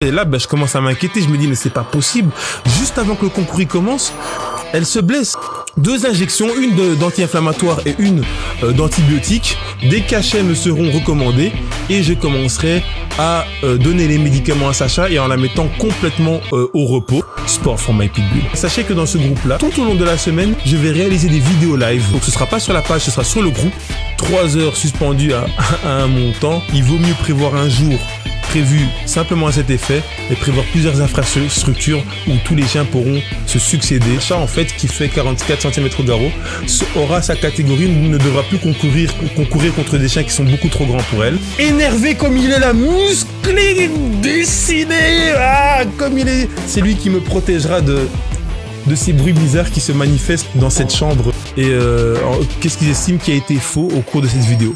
Et là, je commence à m'inquiéter. Je me dis, mais c'est pas possible. Juste avant que le concours commence, elle se blesse. 2 injections, une d'anti-inflammatoire et une d'antibiotiques. Des cachets me seront recommandés et je commencerai à donner les médicaments à Sacha et en la mettant complètement au repos. Sport for my pitbull. Sachez que dans ce groupe-là, tout au long de la semaine, je vais réaliser des vidéos live. Donc ce sera pas sur la page, ce sera sur le groupe. 3 heures suspendues à un montant. Il vaut mieux prévoir un jour prévu simplement à cet effet et prévoir plusieurs infrastructures où tous les chiens pourront se succéder. Sacha, en fait, qui fait 44 cm au garrot, aura sa catégorie, ne devra plus concourir contre des chiens qui sont beaucoup trop grands pour elle. Énervé comme il est là, musclé, dessiné, comme il est, c'est lui qui me protégera de ces bruits bizarres qui se manifestent dans cette chambre et qu'est-ce qu'ils estiment qui a été faux au cours de cette vidéo.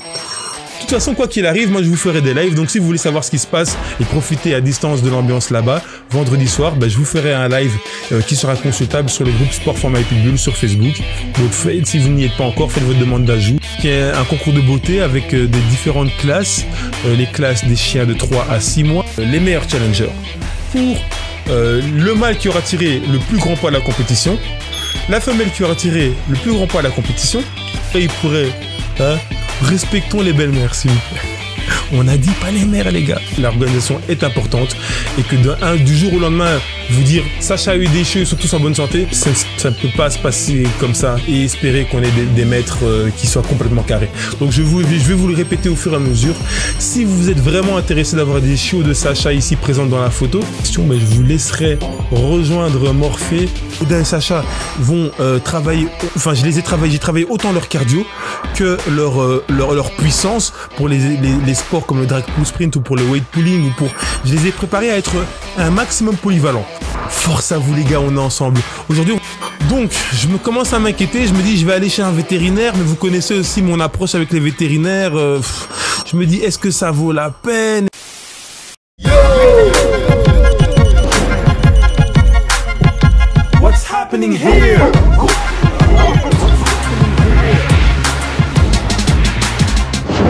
De toute façon, quoi qu'il arrive, moi je vous ferai des lives, donc si vous voulez savoir ce qui se passe et profiter à distance de l'ambiance là-bas, vendredi soir, je vous ferai un live qui sera consultable sur le groupe Sport for my pitbull sur Facebook. Donc si vous n'y êtes pas encore, faites votre demande d'ajout. Il y a un concours de beauté avec des différentes classes, les classes des chiens de 3 à 6 mois, les meilleurs challengers. Pour le mâle qui aura tiré le plus grand poids de la compétition, la femelle qui aura tiré le plus grand poids de la compétition, et il pourrait... respectons les belles-mères, s'il vous plaît. On a dit pas les mères, les gars. L'organisation est importante et que du jour au lendemain, vous dire Sacha a eu des cheveux, ils sont tous en bonne santé, ça ne peut pas se passer comme ça et espérer qu'on ait des maîtres qui soient complètement carrés. Donc je vais vous le répéter au fur et à mesure. Si vous êtes vraiment intéressé d'avoir des chiots de Sacha ici présents dans la photo, je vous laisserai rejoindre Morphée. Oda et Sacha vont travailler, enfin j'ai travaillé autant leur cardio que leur puissance pour les sports comme le drag pull sprint ou pour le weight pulling ou je les ai préparés à être un maximum polyvalent. Force à vous les gars, on est ensemble. Aujourd'hui, donc je me commence à m'inquiéter, je me dis je vais aller chez un vétérinaire, mais vous connaissez aussi mon approche avec les vétérinaires. Je me dis est-ce que ça vaut la peine? Yo! What's happening here?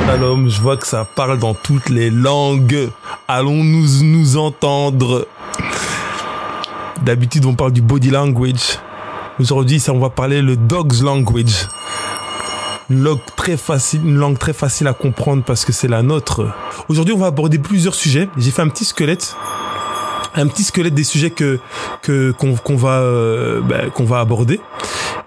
Alors, je vois que ça parle dans toutes les langues. Allons-nous nous entendre? D'habitude, on parle du body language. Aujourd'hui, on va parler le dog's language. Une langue très facile à comprendre parce que c'est la nôtre. Aujourd'hui, on va aborder plusieurs sujets. J'ai fait un petit squelette des sujets qu'on va aborder.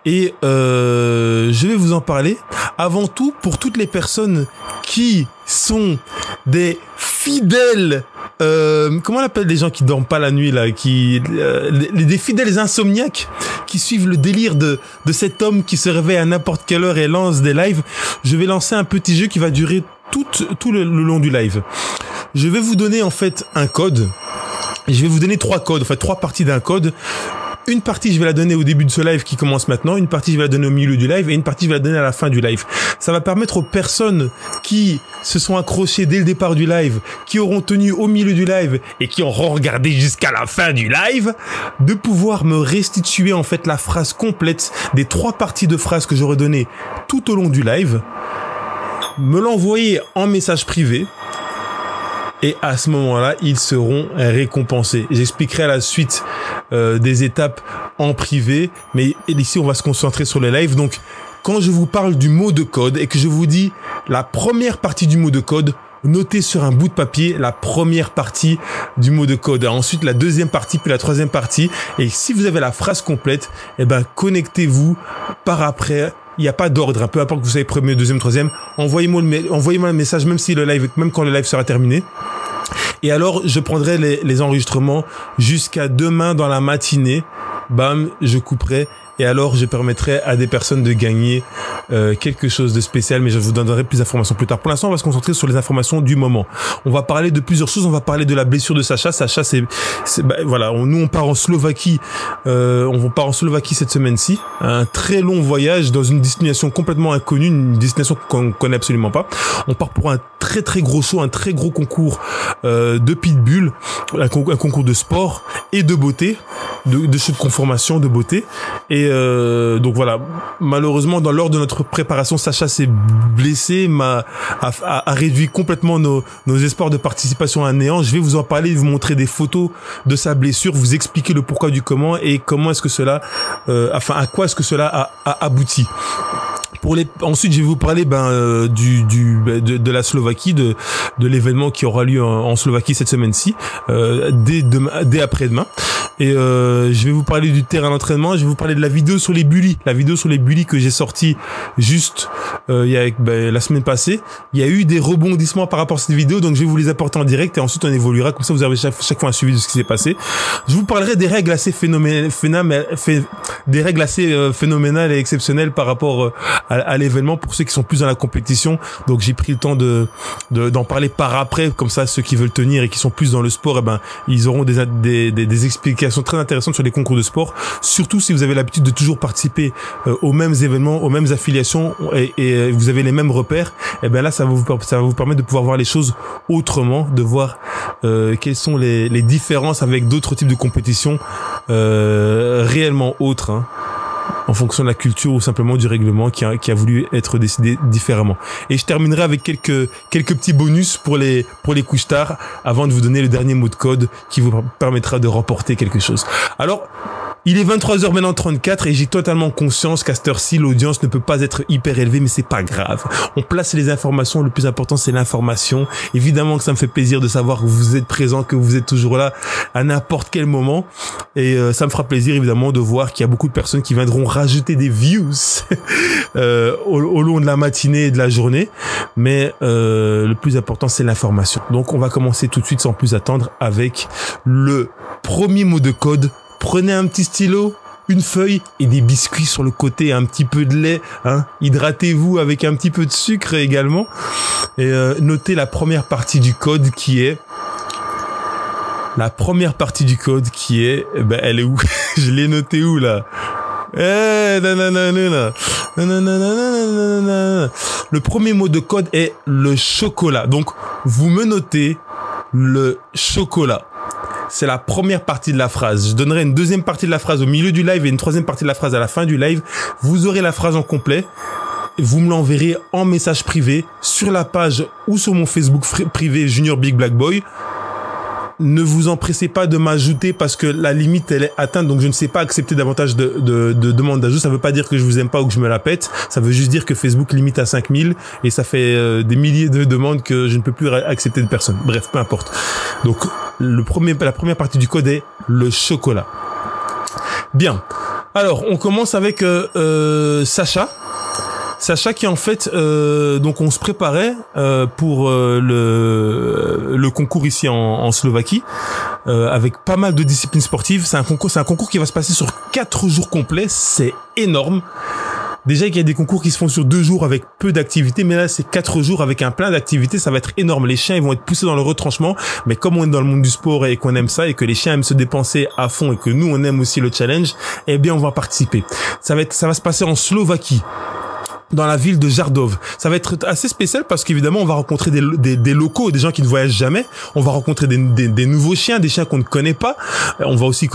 Et je vais vous en parler. Avant tout, pour toutes les personnes qui sont des fidèles, comment on appelle les gens qui dorment pas la nuit là, des fidèles insomniaques qui suivent le délire de cet homme qui se réveille à n'importe quelle heure et lance des lives. Je vais lancer un petit jeu qui va durer tout le long du live. Je vais vous donner en fait un code. Je vais vous donner 3 codes, en fait 3 parties d'un code. Une partie, je vais la donner au début de ce live qui commence maintenant. Une partie, je vais la donner au milieu du live. Et une partie, je vais la donner à la fin du live. Ça va permettre aux personnes qui se sont accrochées dès le départ du live, qui auront tenu au milieu du live et qui auront regardé jusqu'à la fin du live, de pouvoir me restituer en fait la phrase complète des 3 parties de phrases que j'aurais données tout au long du live, me l'envoyer en message privé. Et à ce moment-là, ils seront récompensés. J'expliquerai à la suite des étapes en privé, mais ici, on va se concentrer sur les lives. Donc, quand je vous parle du mot de code et que je vous dis la première partie du mot de code, notez sur un bout de papier la première partie du mot de code. Ensuite, la deuxième partie, puis la troisième partie. Et si vous avez la phrase complète, connectez-vous par après. Il n'y a pas d'ordre, peu importe que vous soyez premier, deuxième, troisième. Envoyez-moi un message, même quand le live sera terminé. Et alors, je prendrai les enregistrements jusqu'à demain dans la matinée. Bam, je couperai. Et alors, je permettrai à des personnes de gagner quelque chose de spécial, mais je vous donnerai plus d'informations plus tard. Pour l'instant, on va se concentrer sur les informations du moment. On va parler de plusieurs choses. On va parler de la blessure de Sacha. Sacha, voilà. Nous, on part en Slovaquie. On part en Slovaquie cette semaine-ci. Un très long voyage dans une destination complètement inconnue, une destination qu'on connaît absolument pas. On part pour un très très gros show, un très gros concours de pitbull, un concours de sport et de beauté. de chute de conformation, de beauté. Et donc voilà, malheureusement, lors de notre préparation, Sacha s'est blessé, a réduit complètement nos espoirs de participation à néant. Je vais vous en parler, vous montrer des photos de sa blessure, vous expliquer le pourquoi du comment et comment est-ce que cela, à quoi est-ce que cela a abouti. Ensuite, je vais vous parler de la Slovaquie, de l'événement qui aura lieu en Slovaquie cette semaine-ci, dès après-demain. Et je vais vous parler du terrain d'entraînement. Je vais vous parler de la vidéo sur les bullies, que j'ai sortie juste la semaine passée. Il y a eu des rebondissements par rapport à cette vidéo, donc je vais vous les apporter en direct et ensuite on évoluera. Comme ça, vous avez chaque fois un suivi de ce qui s'est passé. Je vous parlerai des règles assez phénoménales et exceptionnelles par rapport à l'événement pour ceux qui sont plus dans la compétition. Donc j'ai pris le temps d'en parler par après, comme ça ceux qui veulent tenir et qui sont plus dans le sport, ils auront des explications très intéressantes sur les concours de sport, surtout si vous avez l'habitude de toujours participer aux mêmes événements, aux mêmes affiliations et vous avez les mêmes repères. Et là ça va vous permettre de pouvoir voir les choses autrement, de voir quelles sont les différences avec d'autres types de compétitions réellement autres, en fonction de la culture ou simplement du règlement qui a voulu être décidé différemment. Et je terminerai avec quelques petits bonus pour les couche-tard avant de vous donner le dernier mot de code qui vous permettra de remporter quelque chose. Alors, il est 23h maintenant 34 et j'ai totalement conscience qu'à cette heure-ci, l'audience ne peut pas être hyper élevée, mais c'est pas grave. On place les informations, le plus important c'est l'information. Évidemment que ça me fait plaisir de savoir que vous êtes présent, que vous êtes toujours là à n'importe quel moment. Et ça me fera plaisir évidemment de voir qu'il y a beaucoup de personnes qui viendront rajouter des views au long de la matinée et de la journée. Mais le plus important c'est l'information. Donc on va commencer tout de suite sans plus attendre avec le premier mot de code. Prenez un petit stylo, une feuille et des biscuits sur le côté, un petit peu de lait, hydratez-vous avec un petit peu de sucre également. Et notez la première partie du code qui est... elle est où? Je l'ai notée où là? Le premier mot de code est le chocolat. Donc, vous me notez le chocolat. C'est la première partie de la phrase. Je donnerai une deuxième partie de la phrase au milieu du live et une troisième partie de la phrase à la fin du live. Vous aurez la phrase en complet. Vous me l'enverrez en message privé sur la page ou sur mon Facebook privé Junior Big Black Boy. Ne vous empressez pas de m'ajouter parce que la limite elle est atteinte, donc je ne sais pas accepter davantage de demandes d'ajout. Ça veut pas dire que je vous aime pas ou que je me la pète, ça veut juste dire que Facebook limite à 5000 et ça fait des milliers de demandes que je ne peux plus accepter de personnes. Bref, peu importe. Donc la première partie du code est le chocolat. Bien, alors on commence avec Sacha qui en fait donc on se préparait pour le concours ici en Slovaquie avec pas mal de disciplines sportives. C'est un concours qui va se passer sur 4 jours complets, c'est énorme. Déjà qu'il y a des concours qui se font sur 2 jours avec peu d'activités, mais là c'est 4 jours avec un plein d'activités, ça va être énorme. Les chiens ils vont être poussés dans le retranchement, mais comme on est dans le monde du sport et qu'on aime ça et que les chiens aiment se dépenser à fond et que nous on aime aussi le challenge, eh bien on va participer. Ça va se passer en Slovaquie, dans la ville de Žardov. Ça va être assez spécial parce qu'évidemment on va rencontrer des locaux, des gens qui ne voyagent jamais. On va rencontrer des nouveaux chiens, des chiens qu'on ne connaît pas. On va aussi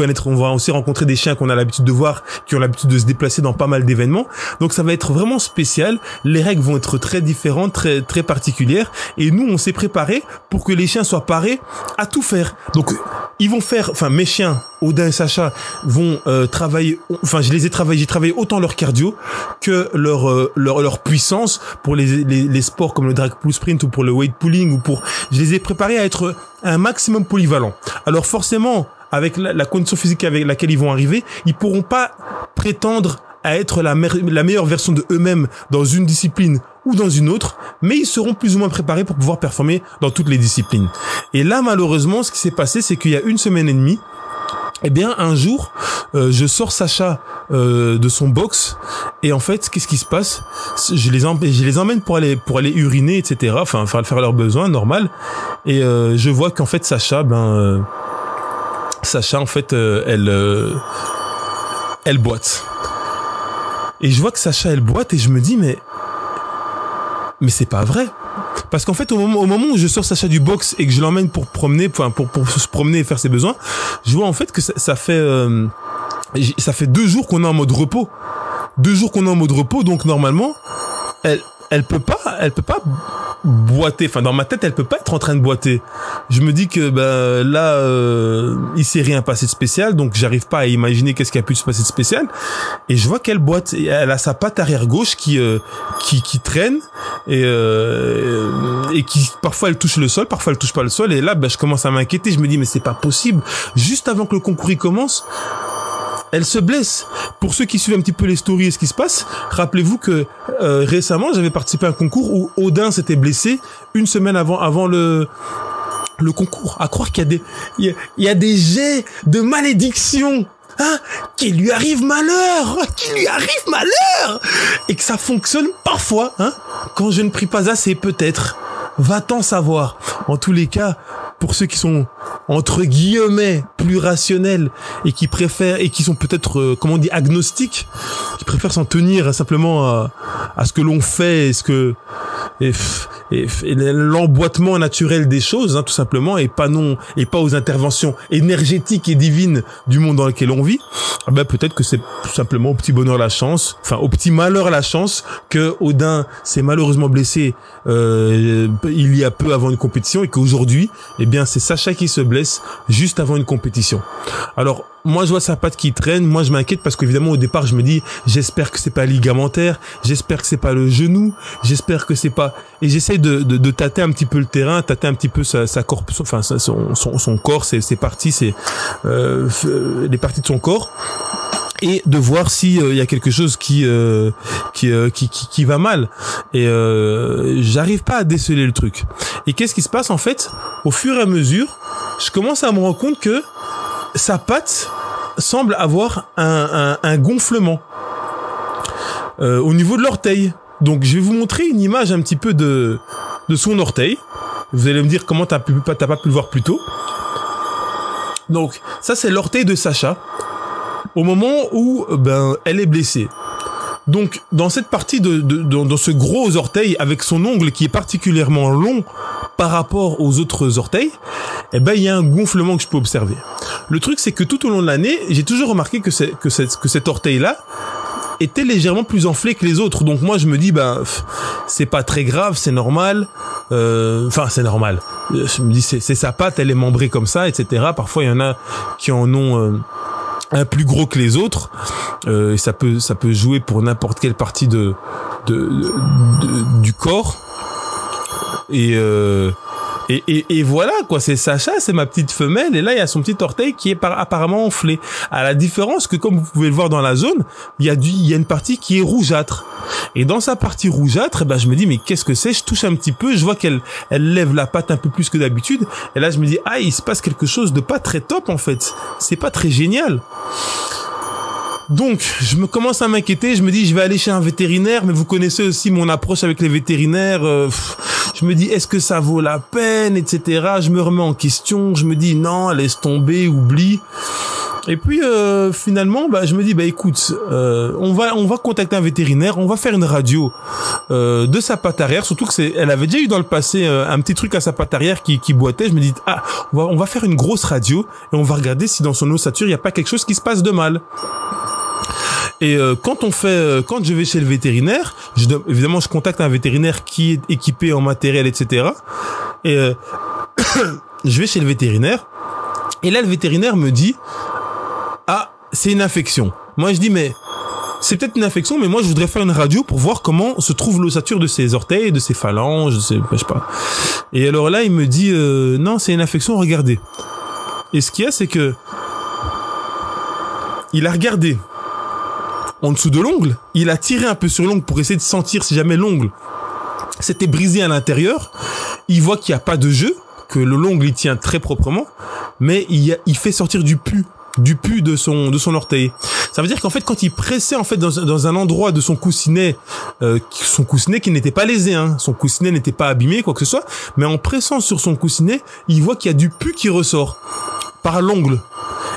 rencontrer des chiens qu'on a l'habitude de voir, qui ont l'habitude de se déplacer dans pas mal d'événements. Donc ça va être vraiment spécial. Les règles vont être très différentes, très très particulières. Et nous on s'est préparé pour que les chiens soient parés à tout faire. Donc ils vont faire, mes chiens, Odin et Sacha, vont travailler. J'ai travaillé autant leur cardio que leur puissance pour les sports comme le drag pull sprint ou pour le weight pulling je les ai préparés à être un maximum polyvalent. Alors forcément, avec la condition physique avec laquelle ils vont arriver, ils pourront pas prétendre à être la meilleure version de eux-mêmes dans une discipline ou dans une autre, mais ils seront plus ou moins préparés pour pouvoir performer dans toutes les disciplines. Et là, malheureusement, ce qui s'est passé, c'est qu'il y a 1 semaine et demie, eh bien, un jour, je sors Sacha de son box et en fait, qu'est-ce qui se passe? Je les emmène pour aller uriner, etc. Enfin, faire leurs besoins, normal. Et je vois qu'en fait, Sacha, en fait, elle boite. Et je vois que Sacha, elle boite et je me dis, mais c'est pas vrai. Parce qu'en fait, au moment où je sors Sacha du box et que je l'emmène pour promener, enfin pour se promener et faire ses besoins, je vois en fait que ça fait 2 jours qu'on est en mode repos. 2 jours qu'on est en mode repos, donc normalement, elle peut pas boiter. Enfin, dans ma tête, elle peut pas être en train de boiter. Je me dis que là, il s'est rien passé de spécial, donc j'arrive pas à imaginer qu'est-ce qui a pu se passer de spécial. Et je vois qu'elle boite. Et elle a sa patte arrière gauche qui traîne et qui parfois elle touche le sol, parfois elle touche pas le sol. Et là, je commence à m'inquiéter. Je me dis mais c'est pas possible. Juste avant que le concours commence, elle se blesse. Pour ceux qui suivent un petit peu les stories et ce qui se passe, rappelez-vous que récemment, j'avais participé à un concours où Odin s'était blessé une semaine avant le concours. À croire qu'il y a des jets de malédiction, qu'il lui arrive malheur, et que ça fonctionne parfois, quand je ne prie pas assez, peut-être. Va-t-on savoir. En tous les cas, pour ceux qui sont entre guillemets plus rationnels et qui préfèrent et qui sont peut-être agnostiques, qui préfèrent s'en tenir simplement à ce que l'on fait et l'emboîtement naturel des choses, tout simplement, et pas aux interventions énergétiques et divines du monde dans lequel on vit. Peut-être que c'est tout simplement au petit bonheur la chance, enfin au petit malheur la chance que Odin s'est malheureusement blessé il y a peu avant une compétition et qu'aujourd'hui, c'est Sacha qui se blesse juste avant une compétition. Alors moi je vois sa patte qui traîne, moi je m'inquiète parce qu'évidemment au départ je me dis j'espère que c'est pas ligamentaire, j'espère que c'est pas le genou, j'espère que c'est pas, et j'essaie de tâter un petit peu le terrain, tâter un petit peu sa corps, enfin son corps, ses parties, les parties de son corps, et de voir si il y a quelque chose qui va mal, et j'arrive pas à déceler le truc. Et qu'est-ce qui se passe en fait? Au fur et à mesure, je commence à me rendre compte que sa patte semble avoir un gonflement au niveau de l'orteil. Donc je vais vous montrer une image un petit peu de son orteil. Vous allez me dire comment t'as pas pu le voir plus tôt. Donc ça c'est l'orteil de Sacha au moment où elle est blessée. Donc dans cette partie dans ce gros orteil avec son ongle qui est particulièrement long par rapport aux autres orteils, il y a un gonflement que je peux observer. Le truc c'est que tout au long de l'année, j'ai toujours remarqué que cet orteil-là était légèrement plus enflé que les autres. Donc moi je me dis c'est pas très grave, c'est normal. C'est normal. Je me dis c'est sa patte, elle est membrée comme ça, etc. Parfois il y en a qui en ont un plus gros que les autres, et ça peut jouer pour n'importe quelle partie du corps, et voilà quoi, c'est Sacha, c'est ma petite femelle, et là il y a son petit orteil qui est apparemment enflé, à la différence que comme vous pouvez le voir dans la zone, il y a une partie qui est rougeâtre, et dans sa partie rougeâtre, je me dis mais qu'est-ce que c'est? Je touche un petit peu, je vois qu'elle lève la patte un peu plus que d'habitude, et là je me dis il se passe quelque chose de pas très top en fait, c'est pas très génial. Donc, je me commence à m'inquiéter, je me dis je vais aller chez un vétérinaire, mais vous connaissez aussi mon approche avec les vétérinaires, je me dis est-ce que ça vaut la peine, etc. Je me remets en question, je me dis non, laisse tomber, oublie. Et puis finalement, je me dis écoute, on va contacter un vétérinaire, on va faire une radio de sa patte arrière, surtout que elle avait déjà eu dans le passé un petit truc à sa patte arrière qui boitait. Je me dis on va faire une grosse radio et on va regarder si dans son ossature il n'y a pas quelque chose qui se passe de mal. Et quand je vais chez le vétérinaire, évidemment je contacte un vétérinaire qui est équipé en matériel, etc. Et je vais chez le vétérinaire, et là le vétérinaire me dit c'est une infection. Moi je dis mais c'est peut-être une infection, mais moi je voudrais faire une radio pour voir comment se trouve l'ossature de ses orteils, de ses phalanges, je sais pas. Et alors là il me dit non, c'est une infection, regardez. Et ce qu'il y a, c'est que il a regardé en dessous de l'ongle, il a tiré un peu sur l'ongle pour essayer de sentir si jamais l'ongle s'était brisé à l'intérieur. Il voit qu'il n'y a pas de jeu, que l'ongle il tient très proprement, mais il fait sortir du pus de son orteil. Ça veut dire qu'en fait quand il pressait en fait dans un endroit de son coussinet qui n'était pas lésé, son coussinet n'était pas abîmé quoi que ce soit, mais en pressant sur son coussinet, il voit qu'il y a du pus qui ressort par l'ongle.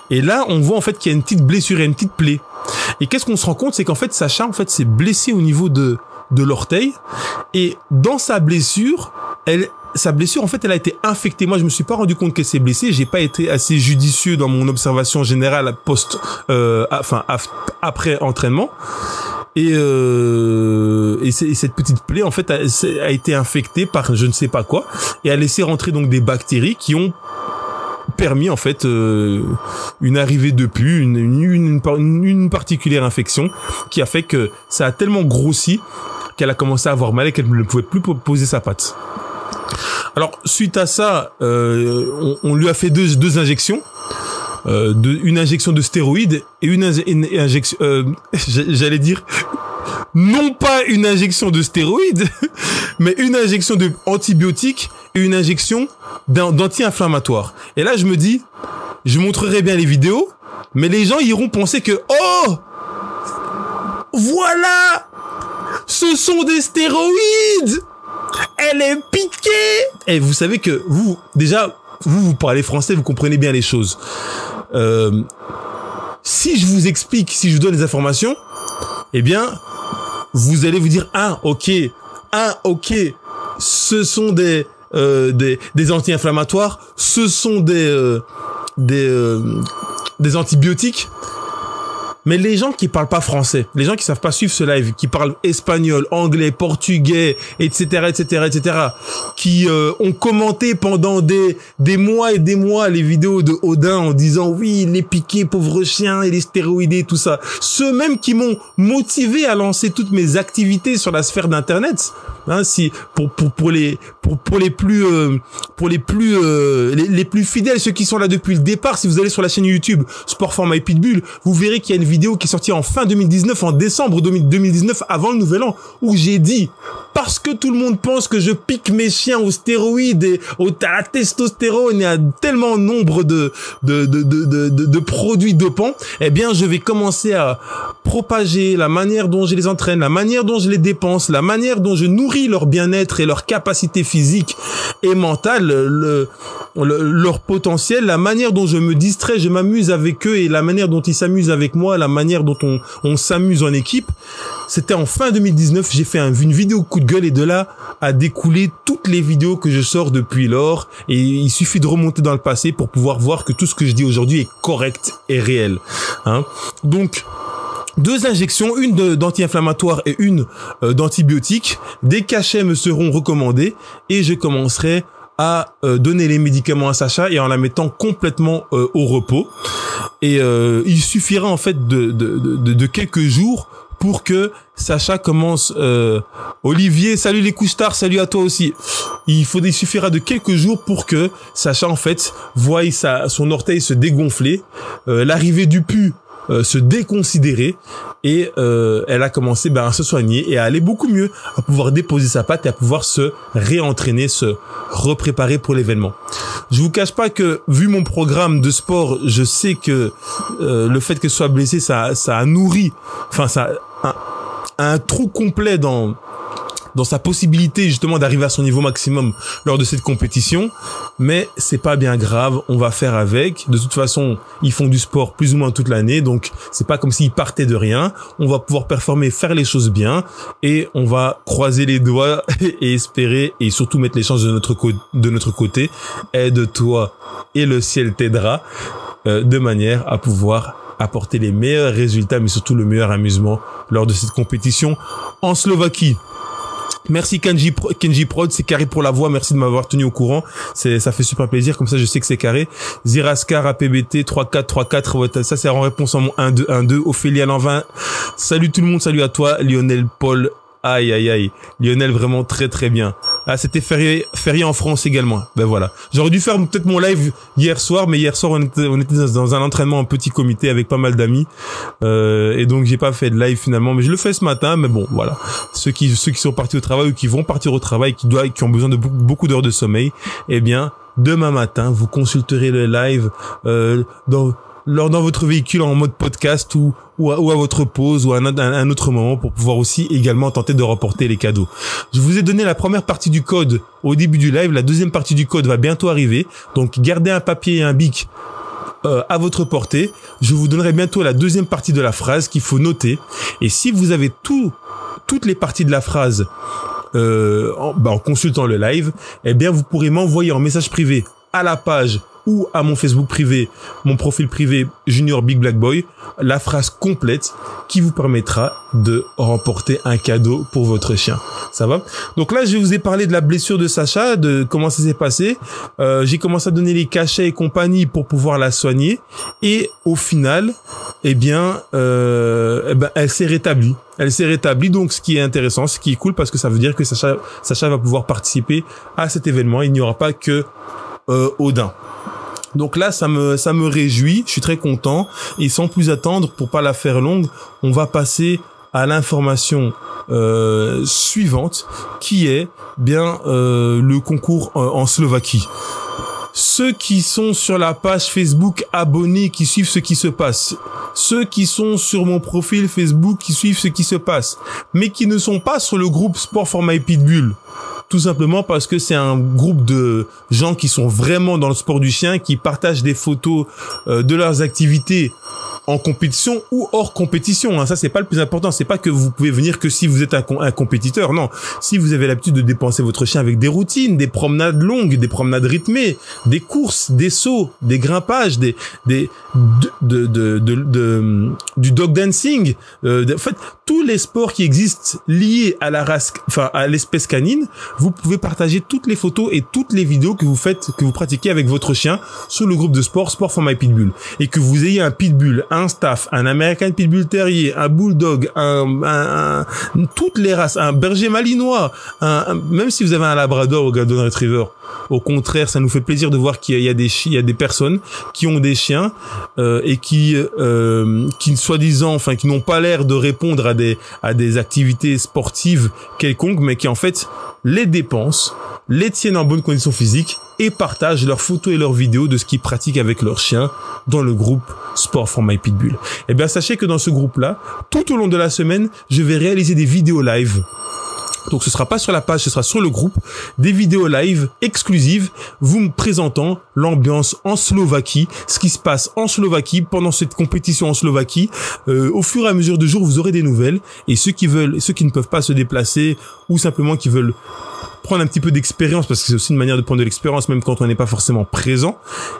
Et là on voit en fait qu'il y a une petite blessure, une petite plaie. Et qu'est-ce qu'on se rend compte, c'est qu'en fait Sacha s'est blessé au niveau de de l'orteil. Et dans sa blessure, en fait, elle a été infectée. Moi, je me suis pas rendu compte qu'elle s'est blessée. J'ai pas été assez judicieux dans mon observation générale après entraînement. Et cette petite plaie, en fait, a été infectée par je ne sais pas quoi et a laissé rentrer donc des bactéries qui ont permis en fait une arrivée de pus, une particulière infection qui a fait que ça a tellement grossi qu'elle a commencé à avoir mal et qu'elle ne pouvait plus poser sa patte. Alors suite à ça, on lui a fait deux injections. Une injection de stéroïdes et une injection, j'allais dire, non pas une injection de stéroïdes, mais une injection de antibiotiques et une injection d'anti-inflammatoire. Et là, je me dis, je montrerai bien les vidéos, mais les gens iront penser que, oh, voilà, ce sont des stéroïdes, elle est piquée. Et vous savez que vous parlez français, vous comprenez bien les choses. Si je vous explique, si je vous donne les informations, eh bien, vous allez vous dire, ok, ce sont des anti-inflammatoires, ce sont des antibiotiques. Mais les gens qui parlent pas français, les gens qui savent pas suivre ce live, qui parlent espagnol, anglais, portugais, etc., qui ont commenté pendant des mois et des mois les vidéos de Odin en disant oui, les piqués, pauvres chiens, et les stéroïdés, tout ça. Ceux mêmes qui m'ont motivé à lancer toutes mes activités sur la sphère d'internet. Hein, si pour les plus fidèles, ceux qui sont là depuis le départ, si vous allez sur la chaîne YouTube Sport Format et Pitbull, vous verrez qu'il y a une vidéo qui est sortie en fin 2019, en décembre 2019, avant le nouvel an, où j'ai dit, parce que tout le monde pense que je pique mes chiens aux stéroïdes et à la testostérone et à tellement nombre de produits dopants, eh bien, je vais commencer à propager la manière dont je les entraîne, la manière dont je les dépense, la manière dont je nourris leur bien-être et leur capacité physique et mentale, leur potentiel, la manière dont je me distrais, je m'amuse avec eux et la manière dont ils s'amusent avec moi, la manière dont on s'amuse en équipe. C'était en fin 2019, j'ai fait une vidéo coup de gueule et de là a découlé toutes les vidéos que je sors depuis lors et il suffit de remonter dans le passé pour pouvoir voir que tout ce que je dis aujourd'hui est correct et réel. Hein. Donc, 2 injections, une d'anti-inflammatoire et une d'antibiotique. Des cachets me seront recommandés et je commencerai à donner les médicaments à Sacha et en la mettant complètement au repos. Et il suffira en fait de quelques jours pour que Sacha commence. Olivier, salut les couche-tard, salut à toi aussi. Il suffira de quelques jours pour que Sacha en fait voie son orteil se dégonfler, l'arrivée du pus se déconsidérer et elle a commencé à se soigner et à aller beaucoup mieux, à pouvoir déposer sa patte et à pouvoir se réentraîner, se repréparer pour l'événement. Je vous cache pas que vu mon programme de sport, je sais que le fait qu'elle soit blessée, ça a nourri, enfin ça un trou complet dans sa possibilité justement d'arriver à son niveau maximum lors de cette compétition, mais c'est pas bien grave, on va faire avec. De toute façon, ils font du sport plus ou moins toute l'année, donc c'est pas comme s'ils partaient de rien. On va pouvoir performer, faire les choses bien, et on va croiser les doigts et espérer, et surtout mettre les chances de notre côté. Aide-toi et le ciel t'aidera, de manière à pouvoir apporter les meilleurs résultats, mais surtout le meilleur amusement lors de cette compétition en Slovaquie. Merci Kenji Prod, c'est carré pour la voix, merci de m'avoir tenu au courant, ça fait super plaisir, comme ça je sais que c'est carré. Ziraskar, APBT, 3434, ça c'est en réponse à mon 1-2-1-2, Ophélia Lanvin, salut tout le monde, salut à toi, Lionel Paul, aïe, Lionel vraiment très très bien. Ah, c'était férié en France également, ben voilà. J'aurais dû faire peut-être mon live hier soir, mais hier soir on était dans un entraînement en petit comité avec pas mal d'amis, et donc j'ai pas fait de live finalement, mais je le fais ce matin, mais bon voilà. Ceux qui sont partis au travail ou qui vont partir au travail, qui ont besoin de beaucoup d'heures de sommeil, eh bien demain matin vous consulterez le live dans votre véhicule en mode podcast ou à votre pause ou à un autre moment pour pouvoir aussi également tenter de remporter les cadeaux. Je vous ai donné la première partie du code au début du live, la deuxième partie du code va bientôt arriver, donc gardez un papier et un bic à votre portée. Je vous donnerai bientôt la deuxième partie de la phrase qu'il faut noter. Et si vous avez toutes les parties de la phrase en consultant le live, eh bien vous pourrez m'envoyer en message privé à la page ou à mon Facebook privé, mon profil privé Junior Big Black Boy, la phrase complète qui vous permettra de remporter un cadeau pour votre chien. Ça va? Donc là, je vous ai parlé de la blessure de Sacha, de comment ça s'est passé. J'ai commencé à donner les cachets et compagnie pour pouvoir la soigner. Et au final, elle s'est rétablie. Elle s'est rétablie, donc ce qui est intéressant, ce qui est cool, parce que ça veut dire que Sacha va pouvoir participer à cet événement. Il n'y aura pas que Odin. Donc là, ça me réjouit, je suis très content. Et sans plus attendre, pour pas la faire longue, on va passer à l'information suivante, qui est bien le concours en Slovaquie. Ceux qui sont sur la page Facebook abonnés, qui suivent ce qui se passe, ceux qui sont sur mon profil Facebook, qui suivent ce qui se passe, mais qui ne sont pas sur le groupe Sport for My Pitbull, tout simplement parce que c'est un groupe de gens qui sont vraiment dans le sport du chien, qui partagent des photos de leurs activités en compétition ou hors compétition. Hein. Ça, c'est pas le plus important. C'est pas que vous pouvez venir que si vous êtes un compétiteur. Non. Si vous avez l'habitude de dépenser votre chien avec des routines, des promenades longues, des promenades rythmées, des courses, des sauts, des grimpages, du dog dancing, en fait, tous les sports qui existent liés à la race, enfin, à l'espèce canine, vous pouvez partager toutes les photos et toutes les vidéos que vous faites, que vous pratiquez avec votre chien sur le groupe de Sport for My Pitbull. Et que vous ayez un pitbull, un staff, un American Pitbull Terrier, un bulldog, toutes les races, un berger malinois, même si vous avez un labrador ou un golden retriever. Au contraire, ça nous fait plaisir de voir qu'il y a des personnes qui ont des chiens et qui soi-disant, enfin, qui n'ont pas l'air de répondre à des activités sportives quelconques, mais qui en fait les dépensent, les tiennent en bonne condition physique et partagent leurs photos et leurs vidéos de ce qu'ils pratiquent avec leurs chiens dans le groupe Sport for My Pitbull. Eh bien, sachez que dans ce groupe-là, tout au long de la semaine, je vais réaliser des vidéos live. Donc ce sera pas sur la page, ce sera sur le groupe, des vidéos live exclusives, vous me présentant l'ambiance en Slovaquie, ce qui se passe en Slovaquie pendant cette compétition en Slovaquie. Au fur et à mesure du jour, vous aurez des nouvelles, et ceux qui ne peuvent pas se déplacer ou simplement qui veulent prendre un petit peu d'expérience, parce que c'est aussi une manière de prendre de l'expérience même quand on n'est pas forcément présent,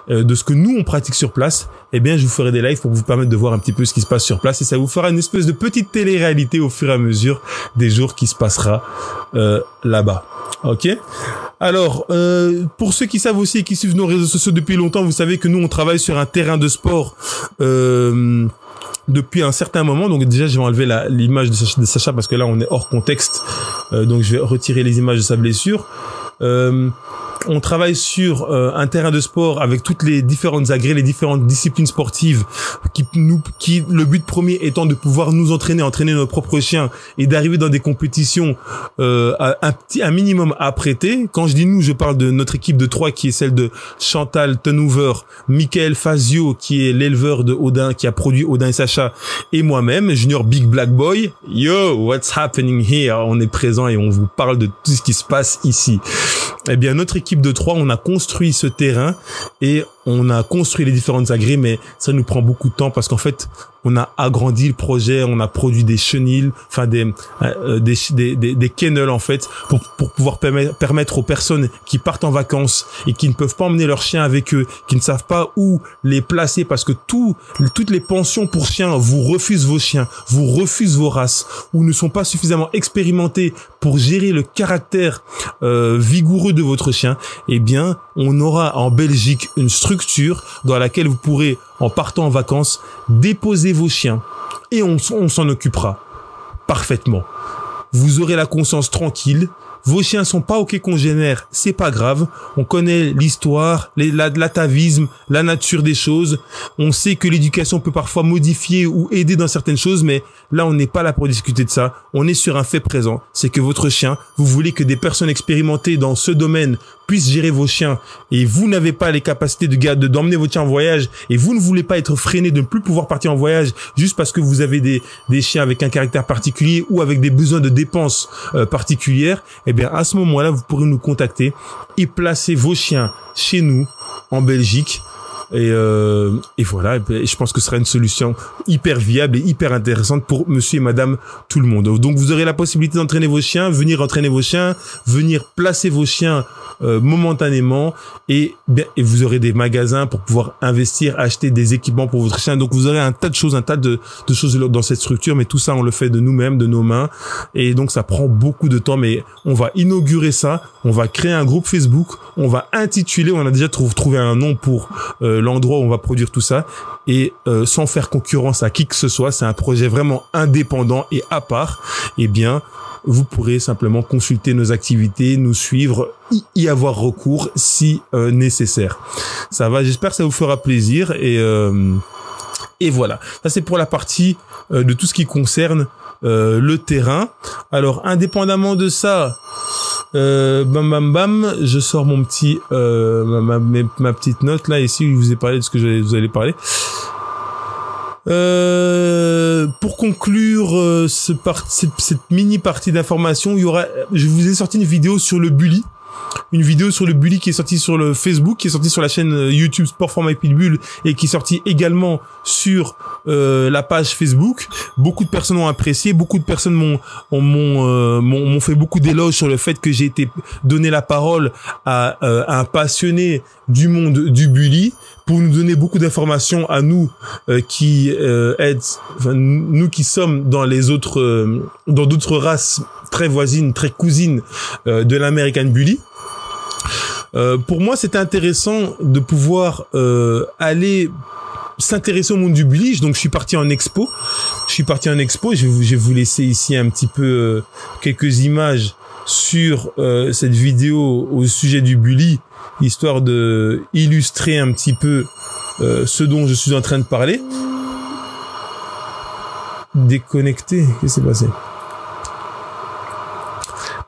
de ce que nous on pratique sur place, eh bien je vous ferai des lives pour vous permettre de voir un petit peu ce qui se passe sur place, et ça vous fera une espèce de petite télé-réalité au fur et à mesure des jours qui se passera là-bas. Ok. Alors, pour ceux qui savent aussi et qui suivent nos réseaux sociaux depuis longtemps, vous savez que nous on travaille sur un terrain de sport depuis un certain moment. Donc déjà je vais enlever l'image de Sacha parce que là on est hors contexte, donc je vais retirer les images de sa blessure. On travaille sur un terrain de sport avec toutes les différentes agrès, les différentes disciplines sportives qui le but premier étant de pouvoir nous entraîner nos propres chiens et d'arriver dans des compétitions un minimum à apprêter. Quand je dis nous, je parle de notre équipe de 3 qui est celle de Chantal Tenhouver, Michael Fazio qui est l'éleveur de Odin, qui a produit Odin et Sacha, et moi-même, Junior Big Black Boy. Yo, what's happening here? On est présent et on vous parle de tout ce qui se passe ici. Eh bien, notre équipe de 3, on a construit ce terrain et on a construit les différentes agrès, mais ça nous prend beaucoup de temps parce qu'en fait, on a agrandi le projet, on a produit des chenils, enfin des kennels en fait, pour pouvoir permettre aux personnes qui partent en vacances et qui ne peuvent pas emmener leurs chiens avec eux, qui ne savent pas où les placer parce que toutes les pensions pour chiens vous refusent vos chiens, vous refusent vos races, ou ne sont pas suffisamment expérimentés pour gérer le caractère vigoureux de votre chien. Eh bien, on aura en Belgique une structure dans laquelle vous pourrez, en partant en vacances, déposer vos chiens et on s'en occupera parfaitement. Vous aurez la conscience tranquille. Vos chiens sont pas ok congénères, c'est pas grave. On connaît l'histoire, l'atavisme, la nature des choses. On sait que l'éducation peut parfois modifier ou aider dans certaines choses, mais là, on n'est pas là pour discuter de ça. On est sur un fait présent. C'est que votre chien, vous voulez que des personnes expérimentées dans ce domaine puissent gérer vos chiens et vous n'avez pas les capacités d'emmener votre chien en voyage et vous ne voulez pas être freiné de ne plus pouvoir partir en voyage juste parce que vous avez des chiens avec un caractère particulier ou avec des besoins de dépenses particulières, eh bien, à ce moment-là, vous pourrez nous contacter et placer vos chiens chez nous, en Belgique, Et voilà, et je pense que ce sera une solution hyper viable et hyper intéressante pour monsieur et madame tout le monde. Donc vous aurez la possibilité d'entraîner vos chiens, venir entraîner vos chiens, venir placer vos chiens momentanément, et vous aurez des magasins pour pouvoir investir, acheter des équipements pour votre chien. Donc vous aurez un tas de choses, un tas de choses dans cette structure, mais tout ça on le fait de nous-mêmes, de nos mains, et donc ça prend beaucoup de temps. Mais on va inaugurer ça, on va créer un groupe Facebook, on va intituler, on a déjà trouvé un nom pour l'endroit où on va produire tout ça, et sans faire concurrence à qui que ce soit, c'est un projet vraiment indépendant et à part. Eh bien, vous pourrez simplement consulter nos activités, nous suivre, y avoir recours si nécessaire. Ça va, j'espère que ça vous fera plaisir, et voilà. Ça, c'est pour la partie de tout ce qui concerne le terrain. Alors, indépendamment de ça, bam, je sors mon petit ma petite note là ici où je vous ai parlé de ce que vous allez parler. Pour conclure cette mini partie d'information, je vous ai sorti une vidéo sur le bully. Une vidéo sur le bully qui est sortie sur le Facebook, qui est sortie sur la chaîne YouTube Sport Format Pitbull, et qui est sortie également sur la page Facebook. Beaucoup de personnes ont apprécié, beaucoup de personnes m'ont fait beaucoup d'éloges sur le fait que j'ai été donner la parole à un passionné du monde du bully, pour nous donner beaucoup d'informations à nous nous qui sommes dans dans d'autres races très voisines, très cousines de l'American Bully. Pour moi, c'était intéressant de pouvoir aller s'intéresser au monde du bully. Donc, je suis parti en expo. Je vais vous laisser ici un petit peu quelques images sur cette vidéo au sujet du bully, histoire de illustrer un petit peu ce dont je suis en train de parler. Déconnecté, qu'est-ce qui s'est passé?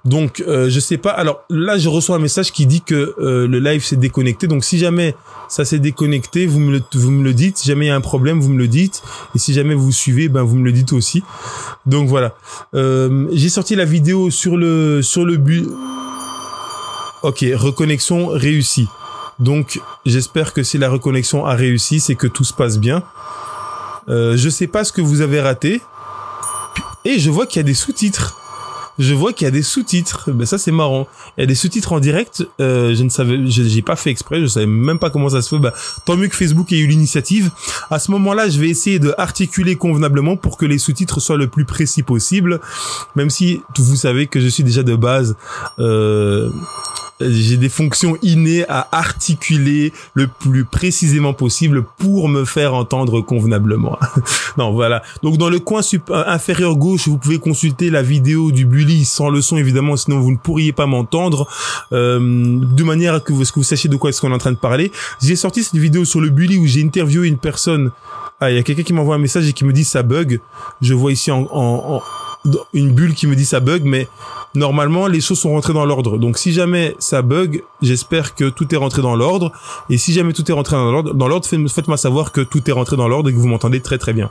Donc, je sais pas. Alors là, je reçois un message qui dit que le live s'est déconnecté. Donc, si jamais ça s'est déconnecté, vous me le dites. Si jamais il y a un problème, vous me le dites. Et si jamais vous suivez, ben vous me le dites aussi. Donc voilà. J'ai sorti la vidéo sur le but. Ok, reconnexion réussie. Donc, j'espère que si la reconnexion a réussi, c'est que tout se passe bien. Je sais pas ce que vous avez raté. Et je vois qu'il y a des sous-titres. Ben ça c'est marrant. Il y a des sous-titres en direct. J'ai pas fait exprès. Je savais même pas comment ça se fait. Ben, tant mieux que Facebook ait eu l'initiative. À ce moment-là, je vais essayer de articuler convenablement pour que les sous-titres soient le plus précis possible. Même si vous savez que je suis déjà de base. J'ai des fonctions innées à articuler le plus précisément possible pour me faire entendre convenablement. Non, voilà. Donc, dans le coin inférieur gauche, vous pouvez consulter la vidéo du bully sans le son, évidemment, sinon vous ne pourriez pas m'entendre, de manière à que vous sachiez de quoi est-ce qu'on est en train de parler. J'ai sorti cette vidéo sur le bully où j'ai interviewé une personne. Ah, il y a quelqu'un qui m'envoie un message et qui me dit ça bug. Je vois ici une bulle qui me dit ça bug, mais normalement les choses sont rentrées dans l'ordre. Donc si jamais ça bug, j'espère que tout est rentré dans l'ordre. Et si jamais tout est rentré dans l'ordre, faites-moi savoir que tout est rentré dans l'ordre et que vous m'entendez très très bien.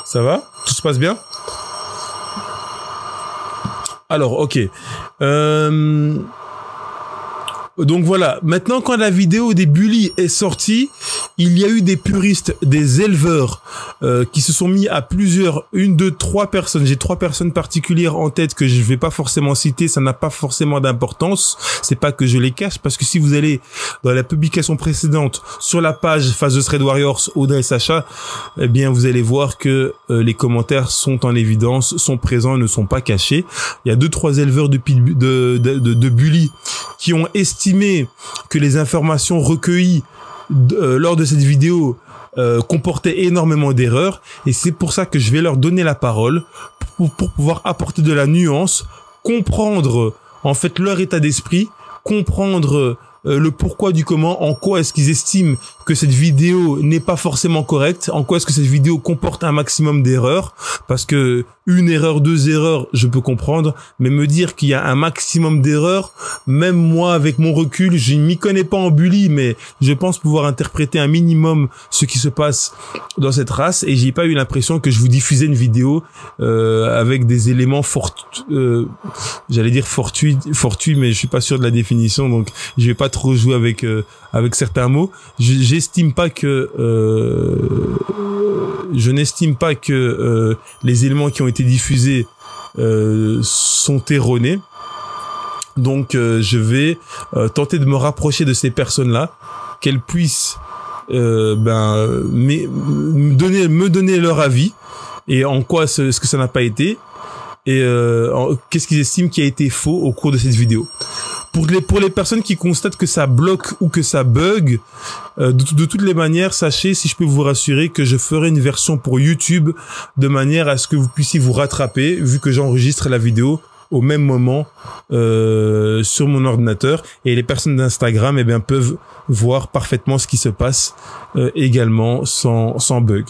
Ça va? Tout se passe bien? Alors, ok. Donc voilà, maintenant quand la vidéo des bullies est sortie, il y a eu des puristes, des éleveurs qui se sont mis à plusieurs, 1, 2, 3 personnes. J'ai 3 personnes particulières en tête que je vais pas forcément citer, ça n'a pas forcément d'importance. C'est pas que je les cache, parce que si vous allez dans la publication précédente sur la page Face de Thread Warriors, Audrey et Sacha, eh bien vous allez voir que les commentaires sont en évidence, sont présents et ne sont pas cachés. Il y a 2-3 éleveurs de bullies qui ont estimé que les informations recueillies lors de cette vidéo comportaient énormément d'erreurs, et c'est pour ça que je vais leur donner la parole pour pouvoir apporter de la nuance, comprendre en fait leur état d'esprit, comprendre le pourquoi du comment, en quoi est-ce qu'ils estiment que cette vidéo n'est pas forcément correcte, en quoi est-ce que cette vidéo comporte un maximum d'erreurs, parce que une erreur, deux erreurs, je peux comprendre, mais me dire qu'il y a un maximum d'erreurs, même moi avec mon recul, je ne m'y connais pas en bully, mais je pense pouvoir interpréter un minimum ce qui se passe dans cette race, et j'ai pas eu l'impression que je vous diffusais une vidéo avec des éléments j'allais dire fortuits, mais je suis pas sûr de la définition, donc je vais pas trop jouer avec certains mots. Je n'estime pas que les éléments qui ont été diffusés sont erronés. Donc je vais tenter de me rapprocher de ces personnes-là, qu'elles puissent me donner leur avis et en quoi ce que ça n'a pas été et qu'est-ce qu'ils estiment qui a été faux au cours de cette vidéo. Pour les personnes qui constatent que ça bloque ou que ça bug, de toutes les manières, sachez, si je peux vous rassurer, que je ferai une version pour YouTube de manière à ce que vous puissiez vous rattraper, vu que j'enregistre la vidéo au même moment sur mon ordinateur, et les personnes d'Instagram peuvent voir parfaitement ce qui se passe également sans bug.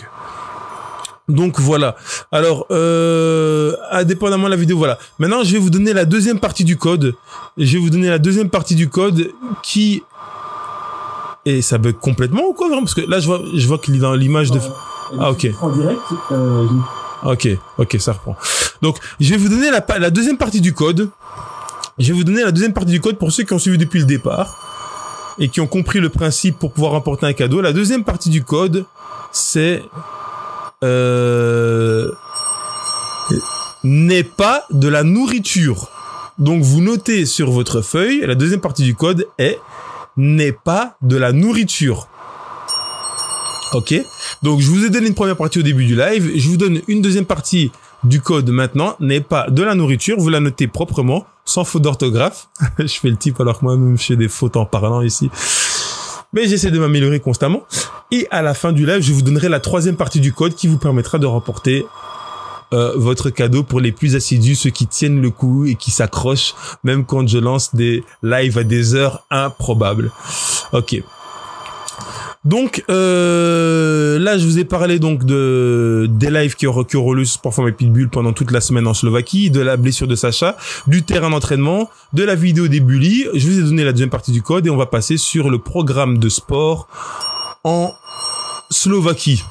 Donc voilà. Alors, indépendamment de la vidéo, voilà. Maintenant, je vais vous donner la deuxième partie du code. Qui... Et ça bug complètement ou quoi, vraiment? Parce que là, je vois qu'il est dans l'image de... Ah, ok. En direct, Ok, ça reprend. Donc, je vais vous donner la deuxième partie du code. Pour ceux qui ont suivi depuis le départ et qui ont compris le principe pour pouvoir remporter un cadeau. La deuxième partie du code, c'est... n'est pas de la nourriture. Donc vous notez sur votre feuille, la deuxième partie du code est n'est pas de la nourriture. Ok. Donc je vous ai donné une première partie au début du live, je vous donne une deuxième partie du code maintenant, n'est pas de la nourriture, vous la notez proprement, sans faute d'orthographe. Je fais le type alors que moi-même je fais des fautes en parlant ici. Mais j'essaie de m'améliorer constamment. Et à la fin du live, je vous donnerai la troisième partie du code qui vous permettra de remporter votre cadeau pour les plus assidus, ceux qui tiennent le coup et qui s'accrochent, même quand je lance des lives à des heures improbables. Ok. Donc là, je vous ai parlé donc des lives qui auront lieu sur Sportform et Pitbull pendant toute la semaine en Slovaquie, de la blessure de Sacha, du terrain d'entraînement, de la vidéo des bullies. Je vous ai donné la deuxième partie du code et on va passer sur le programme de sport en Slovaquie.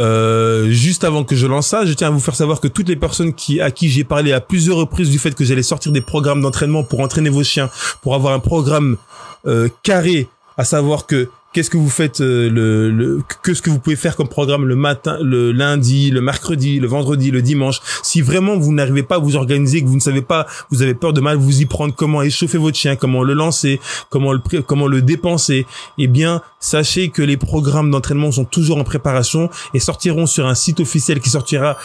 Juste avant que je lance ça, je tiens à vous faire savoir que toutes les personnes à qui j'ai parlé à plusieurs reprises du fait que j'allais sortir des programmes d'entraînement pour entraîner vos chiens, pour avoir un programme carré, à savoir que qu'est-ce que vous faites, ce que vous pouvez faire comme programme le matin, le lundi, le mercredi, le vendredi, le dimanche. Si vraiment vous n'arrivez pas à vous organiser, que vous ne savez pas, vous avez peur de mal vous y prendre, comment échauffer votre chien, comment le lancer, comment le dépenser, eh bien, sachez que les programmes d'entraînement sont toujours en préparation et sortiront sur un site officiel qui sera